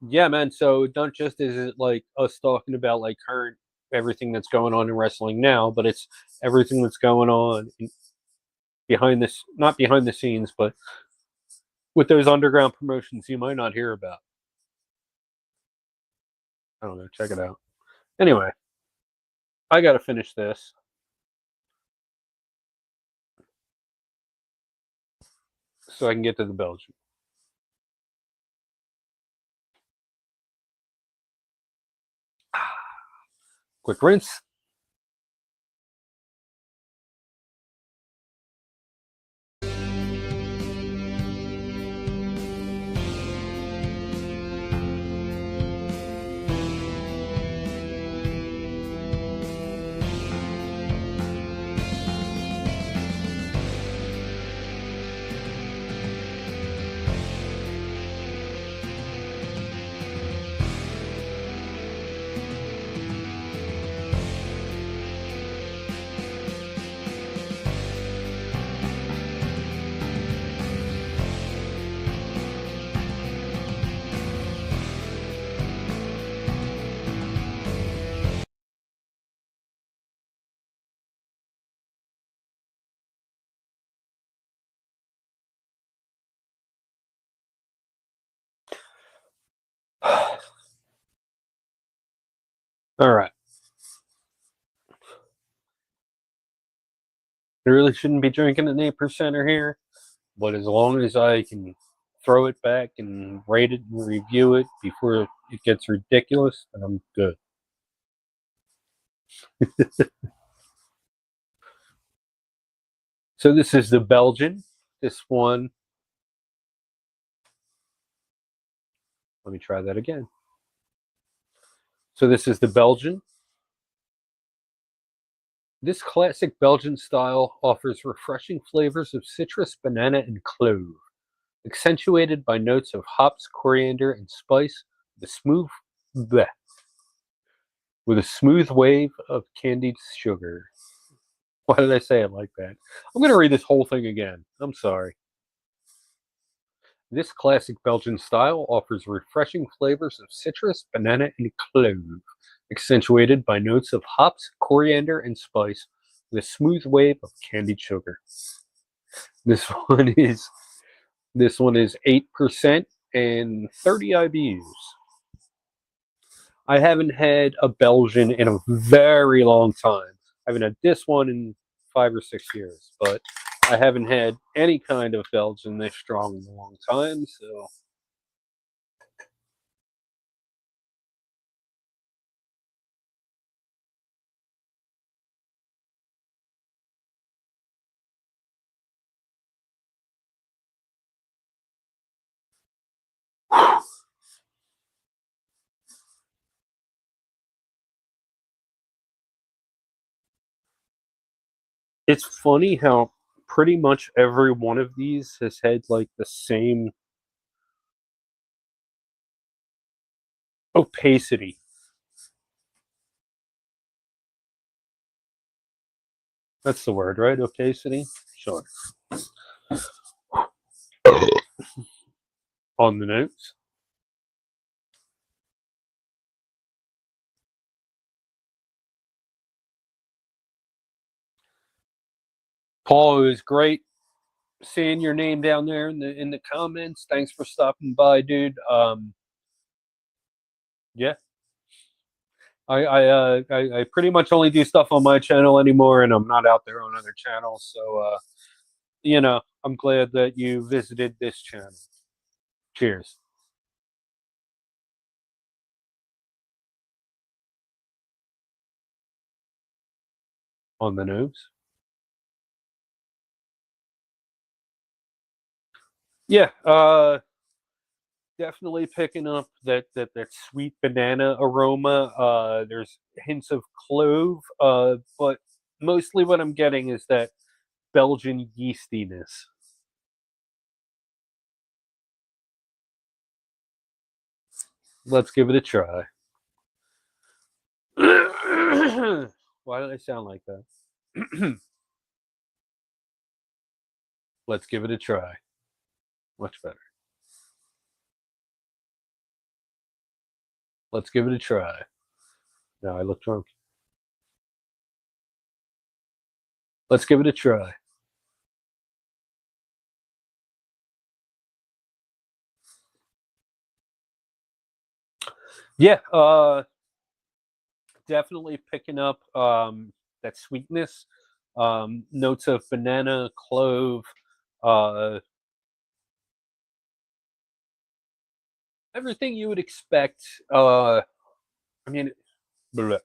Speaker 1: yeah, man. So not just is it like us talking about like current everything that's going on in wrestling now, but it's everything that's going on behind this, not behind the scenes, but with those underground promotions you might not hear about. I don't know. Check it out. Anyway, I got to finish this so I can get to the Belgian. Quick rinse. All right. I really shouldn't be drinking an 8%er here, but as long as I can throw it back and rate it and review it before it gets ridiculous, then I'm good. So this is the Belgian. This one, let me try that again. So this is the Belgian. This classic Belgian style offers refreshing flavors of citrus, banana, and clove, accentuated by notes of hops, coriander, and spice, with bleh, with a smooth wave of candied sugar. Why did I say it like that? I'm going to read this whole thing again. I'm sorry. This classic Belgian style offers refreshing flavors of citrus, banana, and clove, accentuated by notes of hops, coriander, and spice, with a smooth wave of candied sugar. This one is This one is 8% and 30 IBUs. I haven't had a Belgian in a very long time. I haven't had this one in 5 or 6 years, but I haven't had any kind of Belgian this strong in a long time, so. It's funny how pretty much every one of these has had like the same opacity. That's the word, right? Opacity? Sure. On the notes. Paul, it was great seeing your name down there in the comments. Thanks for stopping by, dude. Yeah. I pretty much only do stuff on my channel anymore, and I'm not out there on other channels. So I'm glad that you visited this channel. Cheers. On the nose. Yeah, definitely picking up that sweet banana aroma. There's hints of clove, but mostly what I'm getting is that Belgian yeastiness. Let's give it a try. Why did I sound like that? Let's give it a try. Much better. Let's give it a try. Now I look drunk. Let's give it a try. Yeah, definitely picking up that sweetness, notes of banana, clove, uh, everything you would expect. I mean, bleh,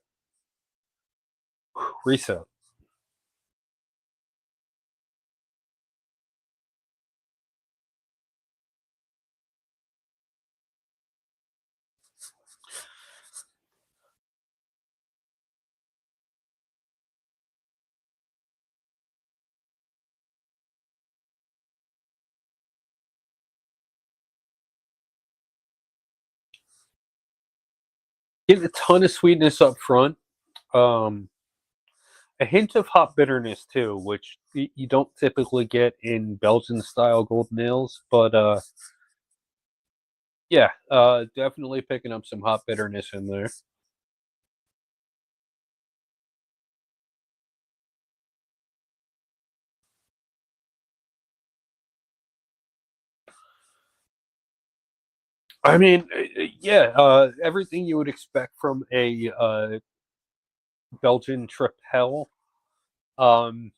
Speaker 1: reset. Get a ton of sweetness up front. Um, a hint of hop bitterness too, which you don't typically get in Belgian style golden ales, but yeah, definitely picking up some hop bitterness in there. I mean, yeah, everything you would expect from a Belgian Tripel. Um,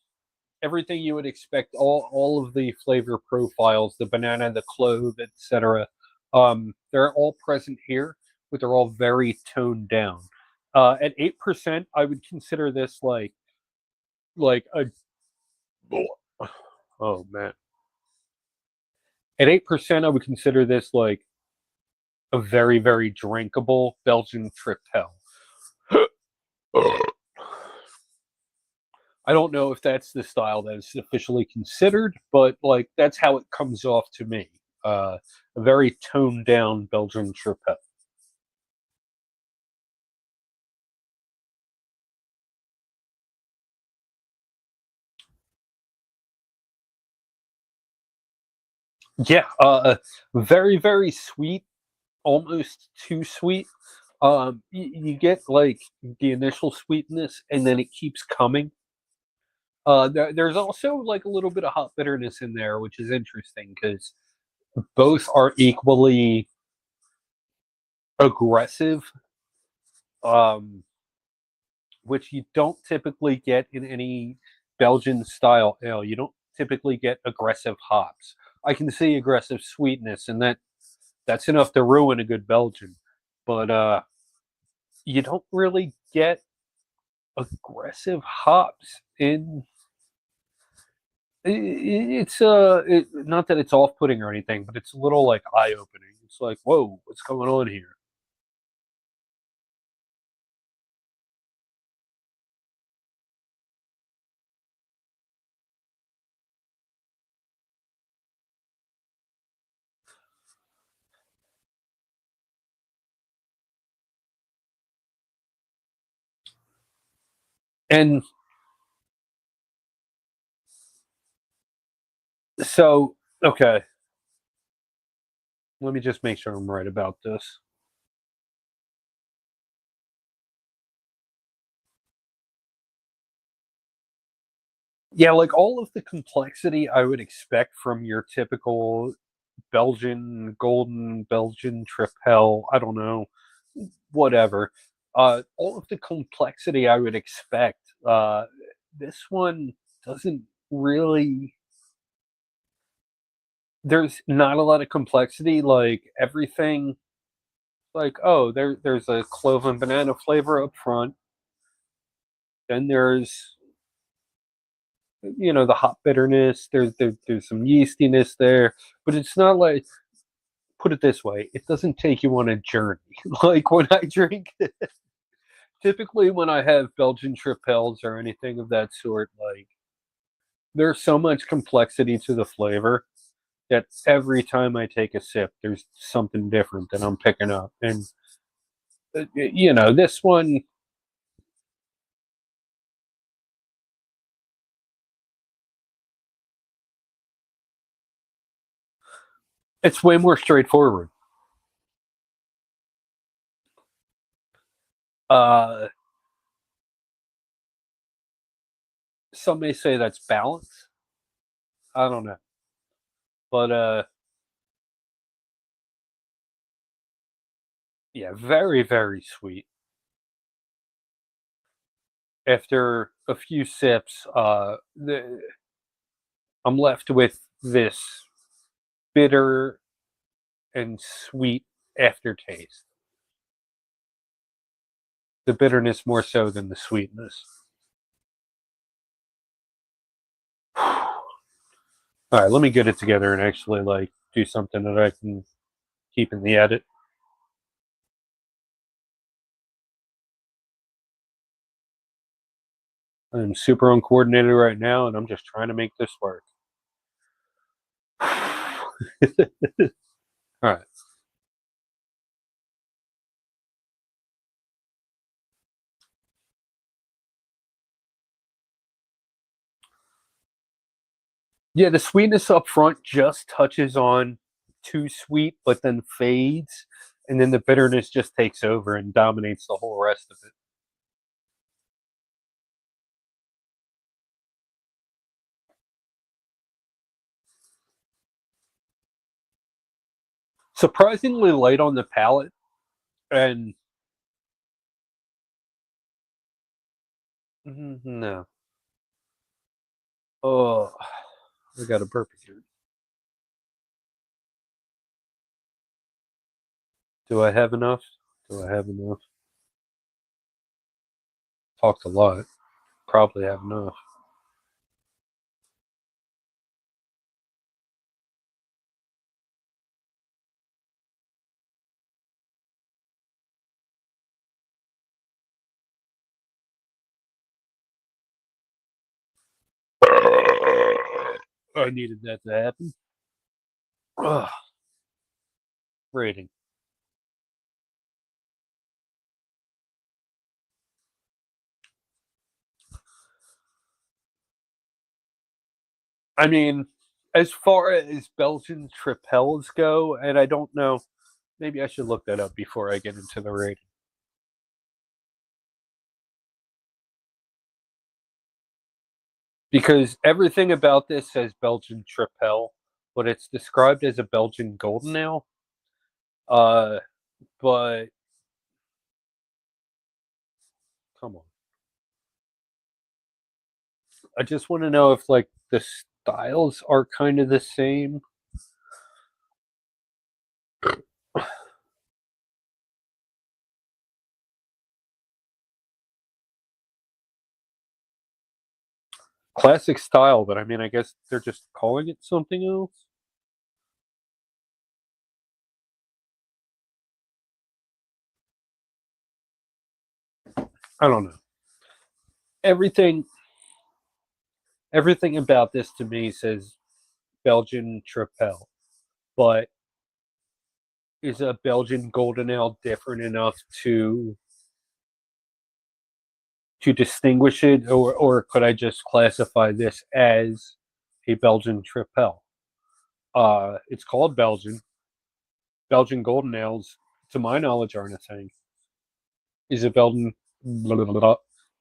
Speaker 1: everything you would expect. All of the flavor profiles, the banana, the clove, etc. They're all present here, but they're all very toned down. At 8%, I would consider this like a oh man. At 8%, I would consider this like a very very drinkable Belgian Tripel. I don't know if that's the style that is officially considered, but like that's how it comes off to me. A very toned down Belgian Tripel. Yeah, very very sweet, almost too sweet. You get like the initial sweetness, and then it keeps coming. There's also like a little bit of hot bitterness in there, which is interesting because both are equally aggressive, which you don't typically get in any Belgian style ale. You don't typically get aggressive hops. I can see aggressive sweetness, and that's enough to ruin a good Belgian. But you don't really get aggressive hops in. It's not that it's off-putting or anything, but it's a little like eye-opening. It's like, whoa, what's going on here? And so, okay, let me just make sure I'm right about this. Yeah, like all of the complexity I would expect from your typical Belgian golden, Belgian tripel, I don't know, whatever. All of the complexity I would expect. This one doesn't really. There's not a lot of complexity. Like everything, like there's a clove and banana flavor up front. Then there's the hop bitterness. There's some yeastiness there, but it's not like, put it this way, it doesn't take you on a journey. Like when I drink, typically when I have Belgian tripels or anything of that sort, like there's so much complexity to the flavor that every time I take a sip, there's something different that I'm picking up. And this one, it's way more straightforward. Uh, some may say that's balance. I don't know, but yeah, very very sweet. After a few sips, I'm left with this bitter and sweet aftertaste. The bitterness more so than the sweetness. All right, let me get it together and actually like do something that I can keep in the edit. I'm super uncoordinated right now, and I'm just trying to make this work. All right. Yeah, the sweetness up front just touches on too sweet, but then fades, and then the bitterness just takes over and dominates the whole rest of it. Surprisingly light on the palate, and no. Oh, I got a burp here. Do I have enough? Do I have enough? Talked a lot. Probably have enough. I needed that to happen. Ugh, rating. I mean, as far as Belgian tripels go, and I don't know, maybe I should look that up before I get into the rating. Because everything about this says Belgian tripel, but it's described as a Belgian golden ale. Uh, but come on, I just want to know if like the styles are kind of the same. Classic style, but I mean, I guess they're just calling it something else. I don't know. Everything, everything about this to me says Belgian Tripel, but is a Belgian golden ale different enough to distinguish it, or could I just classify this as a Belgian Tripel? It's called Belgian. Belgian golden ales, to my knowledge, aren't a thing. Is a Belgian blah, blah, blah,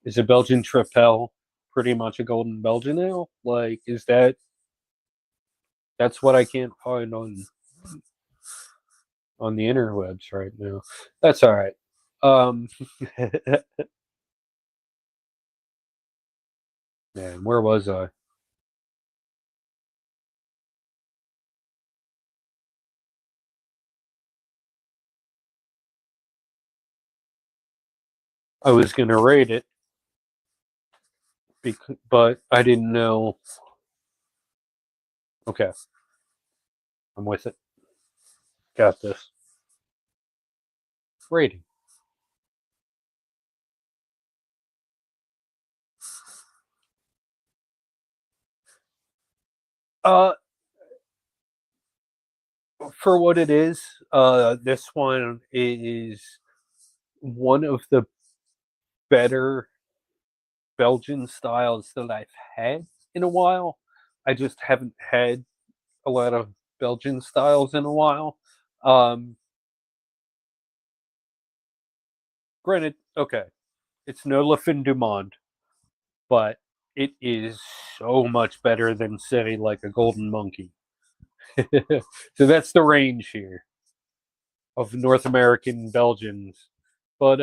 Speaker 1: is a Belgian Tripel pretty much a golden Belgian ale? Like, is that's what I can't find on the interwebs right now. That's all right. Man, where was I? I was gonna rate it, but I didn't know. Okay, I'm with it. Got this. Rating. Uh, for what it is, this one is one of the better Belgian styles that I've had in a while. I just haven't had a lot of Belgian styles in a while. Um, Granted, okay, it's no Le Fin du Monde, but it is so much better than, say, like a Golden Monkey. So that's the range here of North American Belgians. But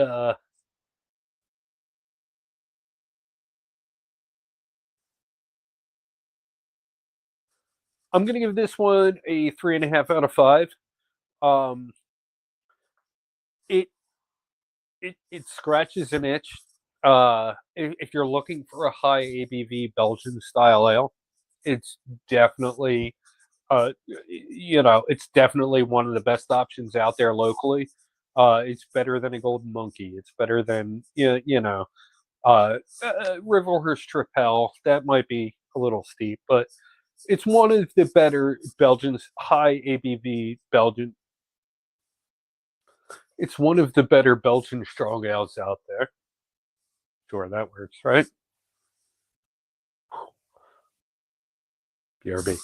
Speaker 1: I'm gonna give this one a 3.5 out of 5. Um, it it scratches an itch. If you're looking for a high ABV Belgian style ale, it's definitely it's definitely one of the best options out there locally. It's better than a Golden Monkey. It's better than Riverhurst Tripel. That might be a little steep, but it's one of the better Belgians, high ABV Belgian. It's one of the better Belgian strong ales out there. Sure, that works, right? BRB.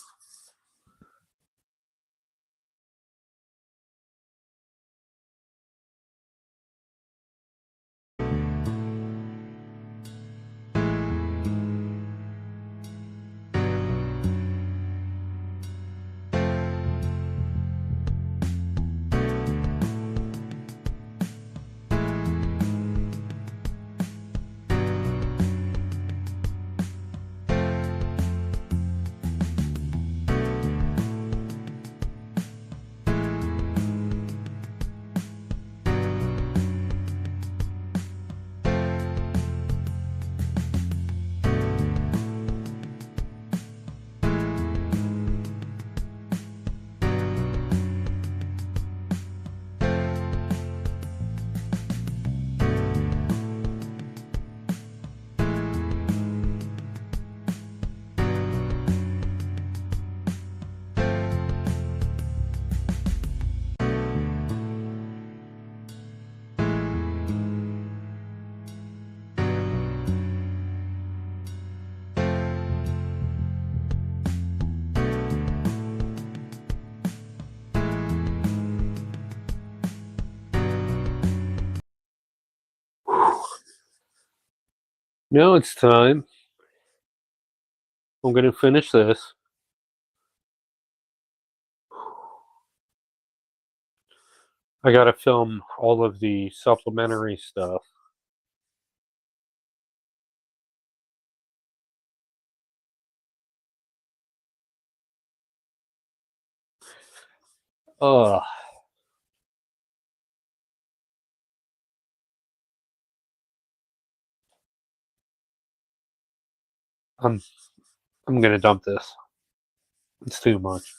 Speaker 1: Now it's time. I'm going to finish this. I gotta film all of the supplementary stuff. Ugh. I'm I'm gonna dump this. It's too much.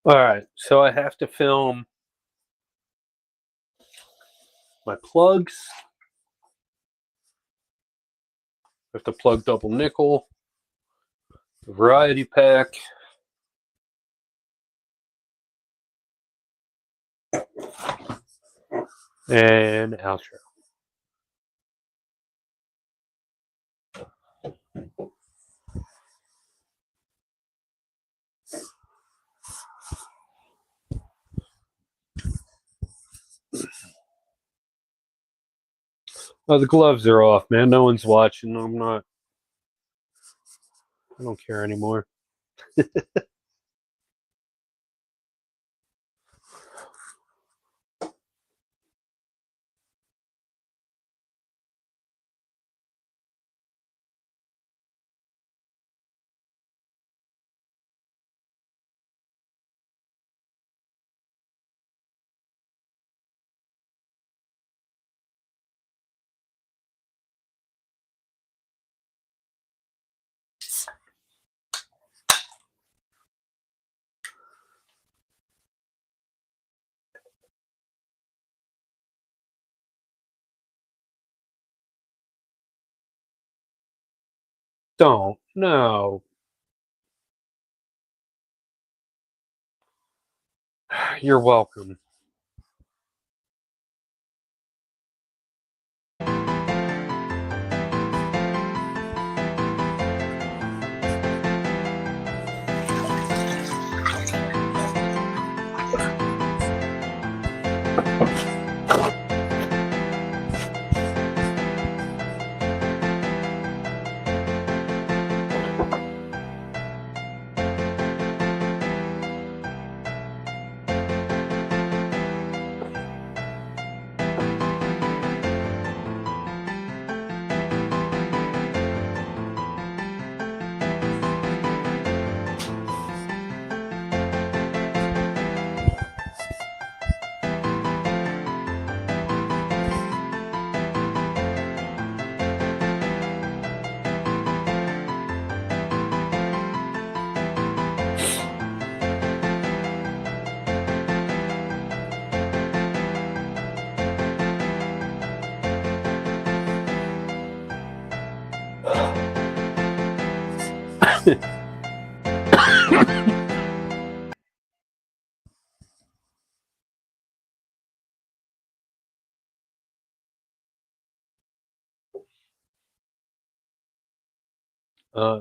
Speaker 1: Alright, so I have to film my plugs. I have to plug double nickel, the variety pack, and outro. Oh, the gloves are off, man. No one's watching. I'm not. I don't care anymore. Don't. No. You're welcome.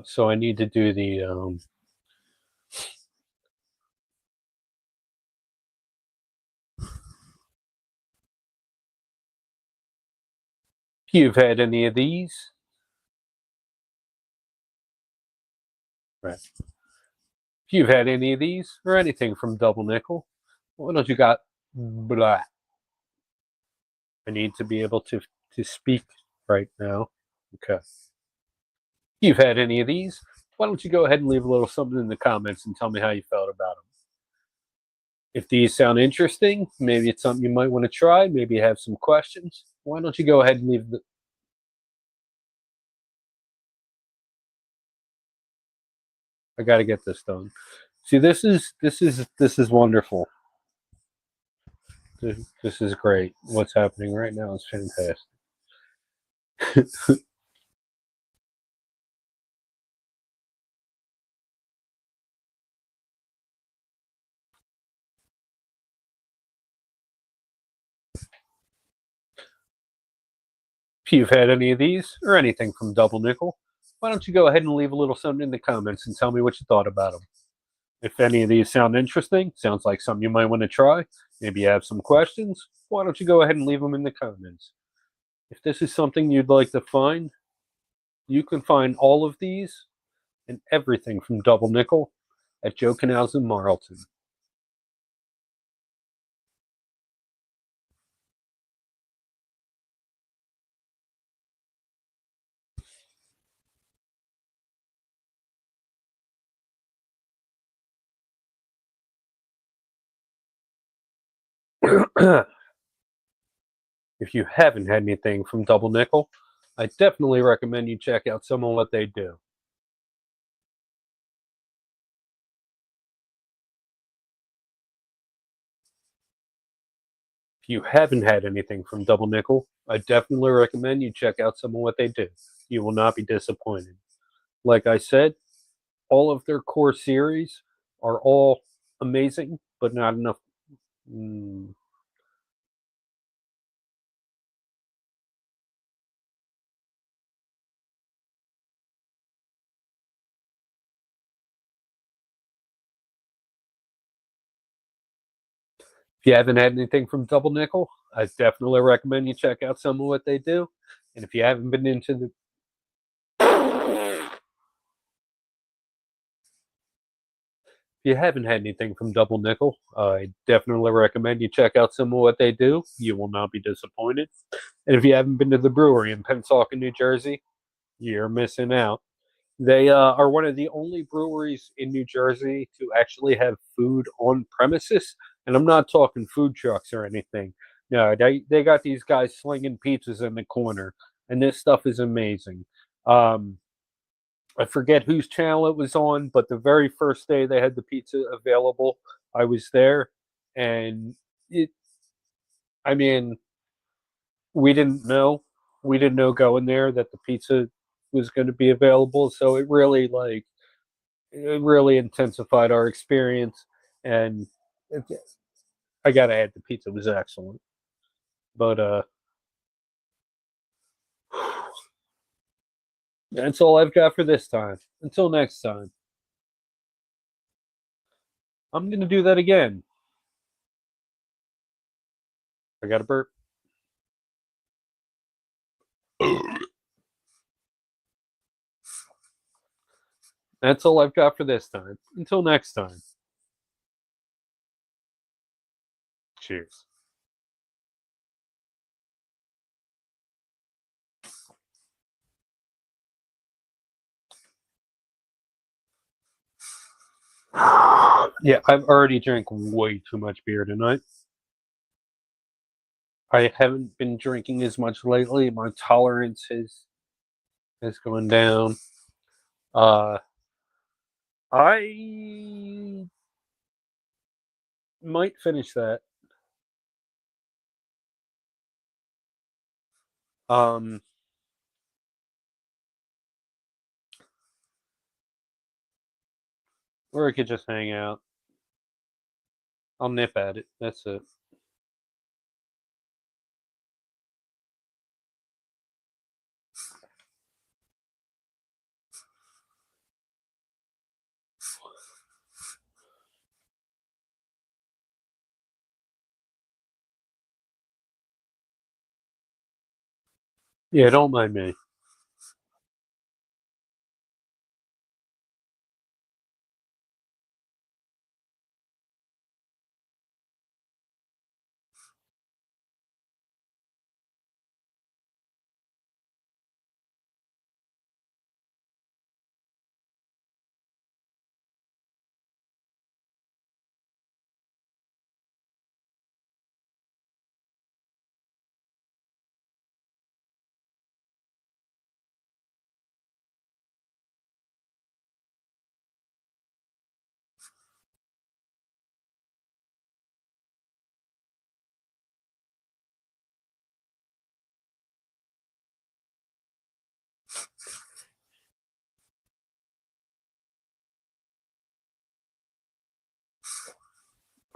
Speaker 1: So I need to do the. If you've had any of these, right? If you've had any of these or anything from Double Nickel, why don't you got blah? I need to be able to speak right now. Okay. If you've had any of these, why don't you go ahead and leave a little something in the comments and tell me how you felt about them. If these sound interesting, maybe it's something you might want to try. Maybe you have some questions. Why don't you go ahead and leave the. I got to get this done. See, this is wonderful. This is great. What's happening right now is fantastic. If you've had any of these or anything from Double Nickel, why don't you go ahead and leave a little something in the comments and tell me what you thought about them. If any of these sound interesting, sounds like something you might want to try, maybe you have some questions, why don't you go ahead and leave them in the comments. If this is something you'd like to find, you can find all of these and everything from Double Nickel at Joe Canals in Marlton. If you haven't had anything from Double Nickel, I definitely recommend you check out some of what they do. If you haven't had anything from Double Nickel, I definitely recommend you check out some of what they do. You will not be disappointed. Like I said, all of their core series are all amazing, but not enough. Mm, if you haven't had anything from Double Nickel, I definitely recommend you check out some of what they do. And if you haven't been into the if you haven't had anything from Double Nickel, I definitely recommend you check out some of what they do. You will not be disappointed. And if you haven't been to the brewery in Pennsauken, New Jersey, you're missing out. They are one of the only breweries in New Jersey to actually have food on premises. And I'm not talking food trucks or anything. No, they got these guys slinging pizzas in the corner, and this stuff is amazing. Um, I forget whose channel it was on, but the very first day they had the pizza available, I was there, and it. I mean, we didn't know. We didn't know going there that the pizza was going to be available, so it really intensified our experience. And it, I gotta add, the pizza was excellent. But that's all I've got for this time. Until next time, I'm gonna do that again. I got a burp. That's all I've got for this time. Until next time. Cheers. Yeah, I've already drank way too much beer tonight. I haven't been drinking as much lately. My tolerance has gone down. Uh, I might finish that. Um, or I could just hang out. I'll nip at it. That's it. Yeah, don't mind me.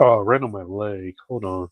Speaker 1: Oh, right on my leg. Hold on.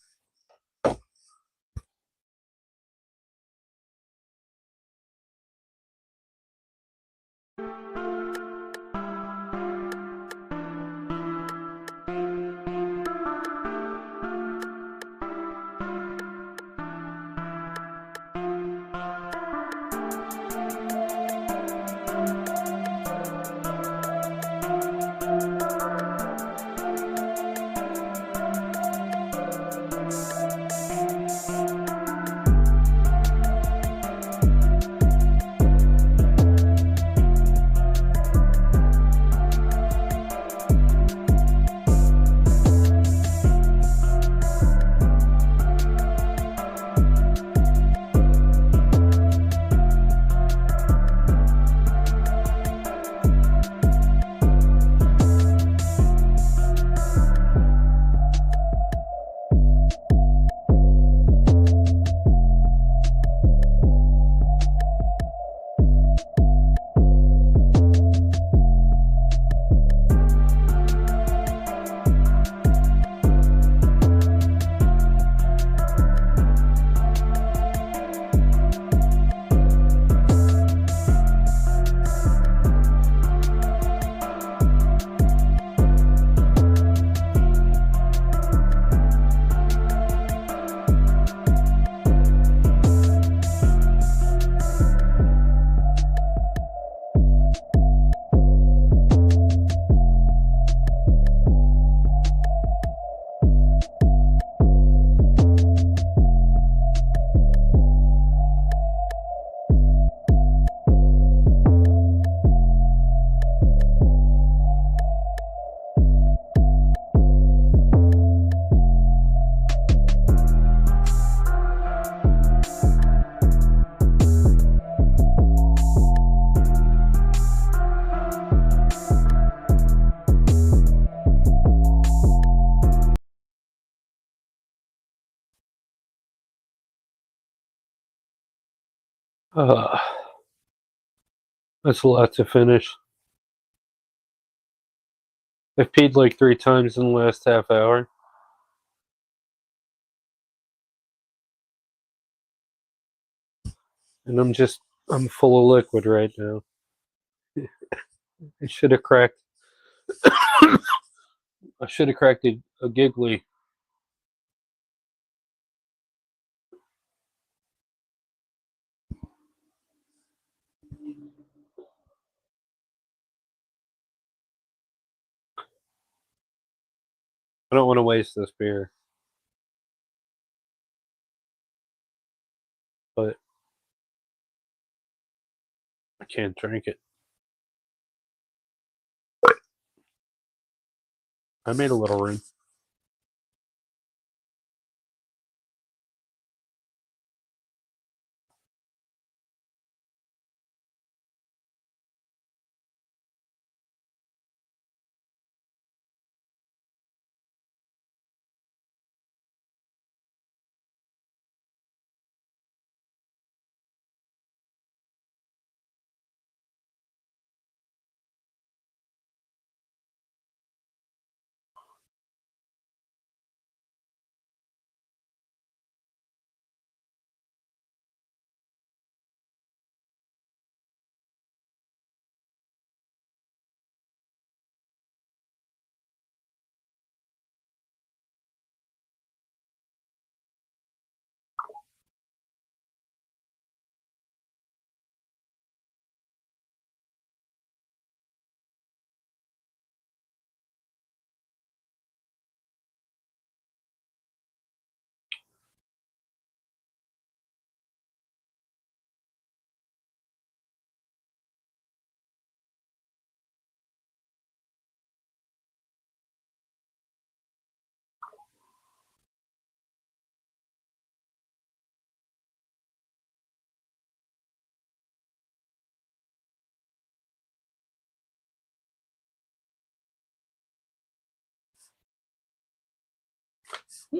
Speaker 1: Uh, that's a lot to finish. I've peed like 3 times in the last half hour. And I'm full of liquid right now. I should have cracked. I should have cracked a giggly. I don't want to waste this beer, but I can't drink it. I made a little room.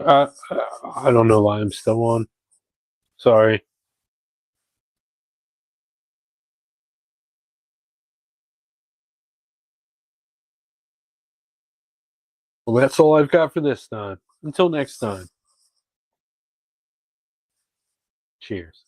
Speaker 1: Uh, I don't know why I'm still on. Sorry. Well, that's all I've got for this time. Until next time. Cheers.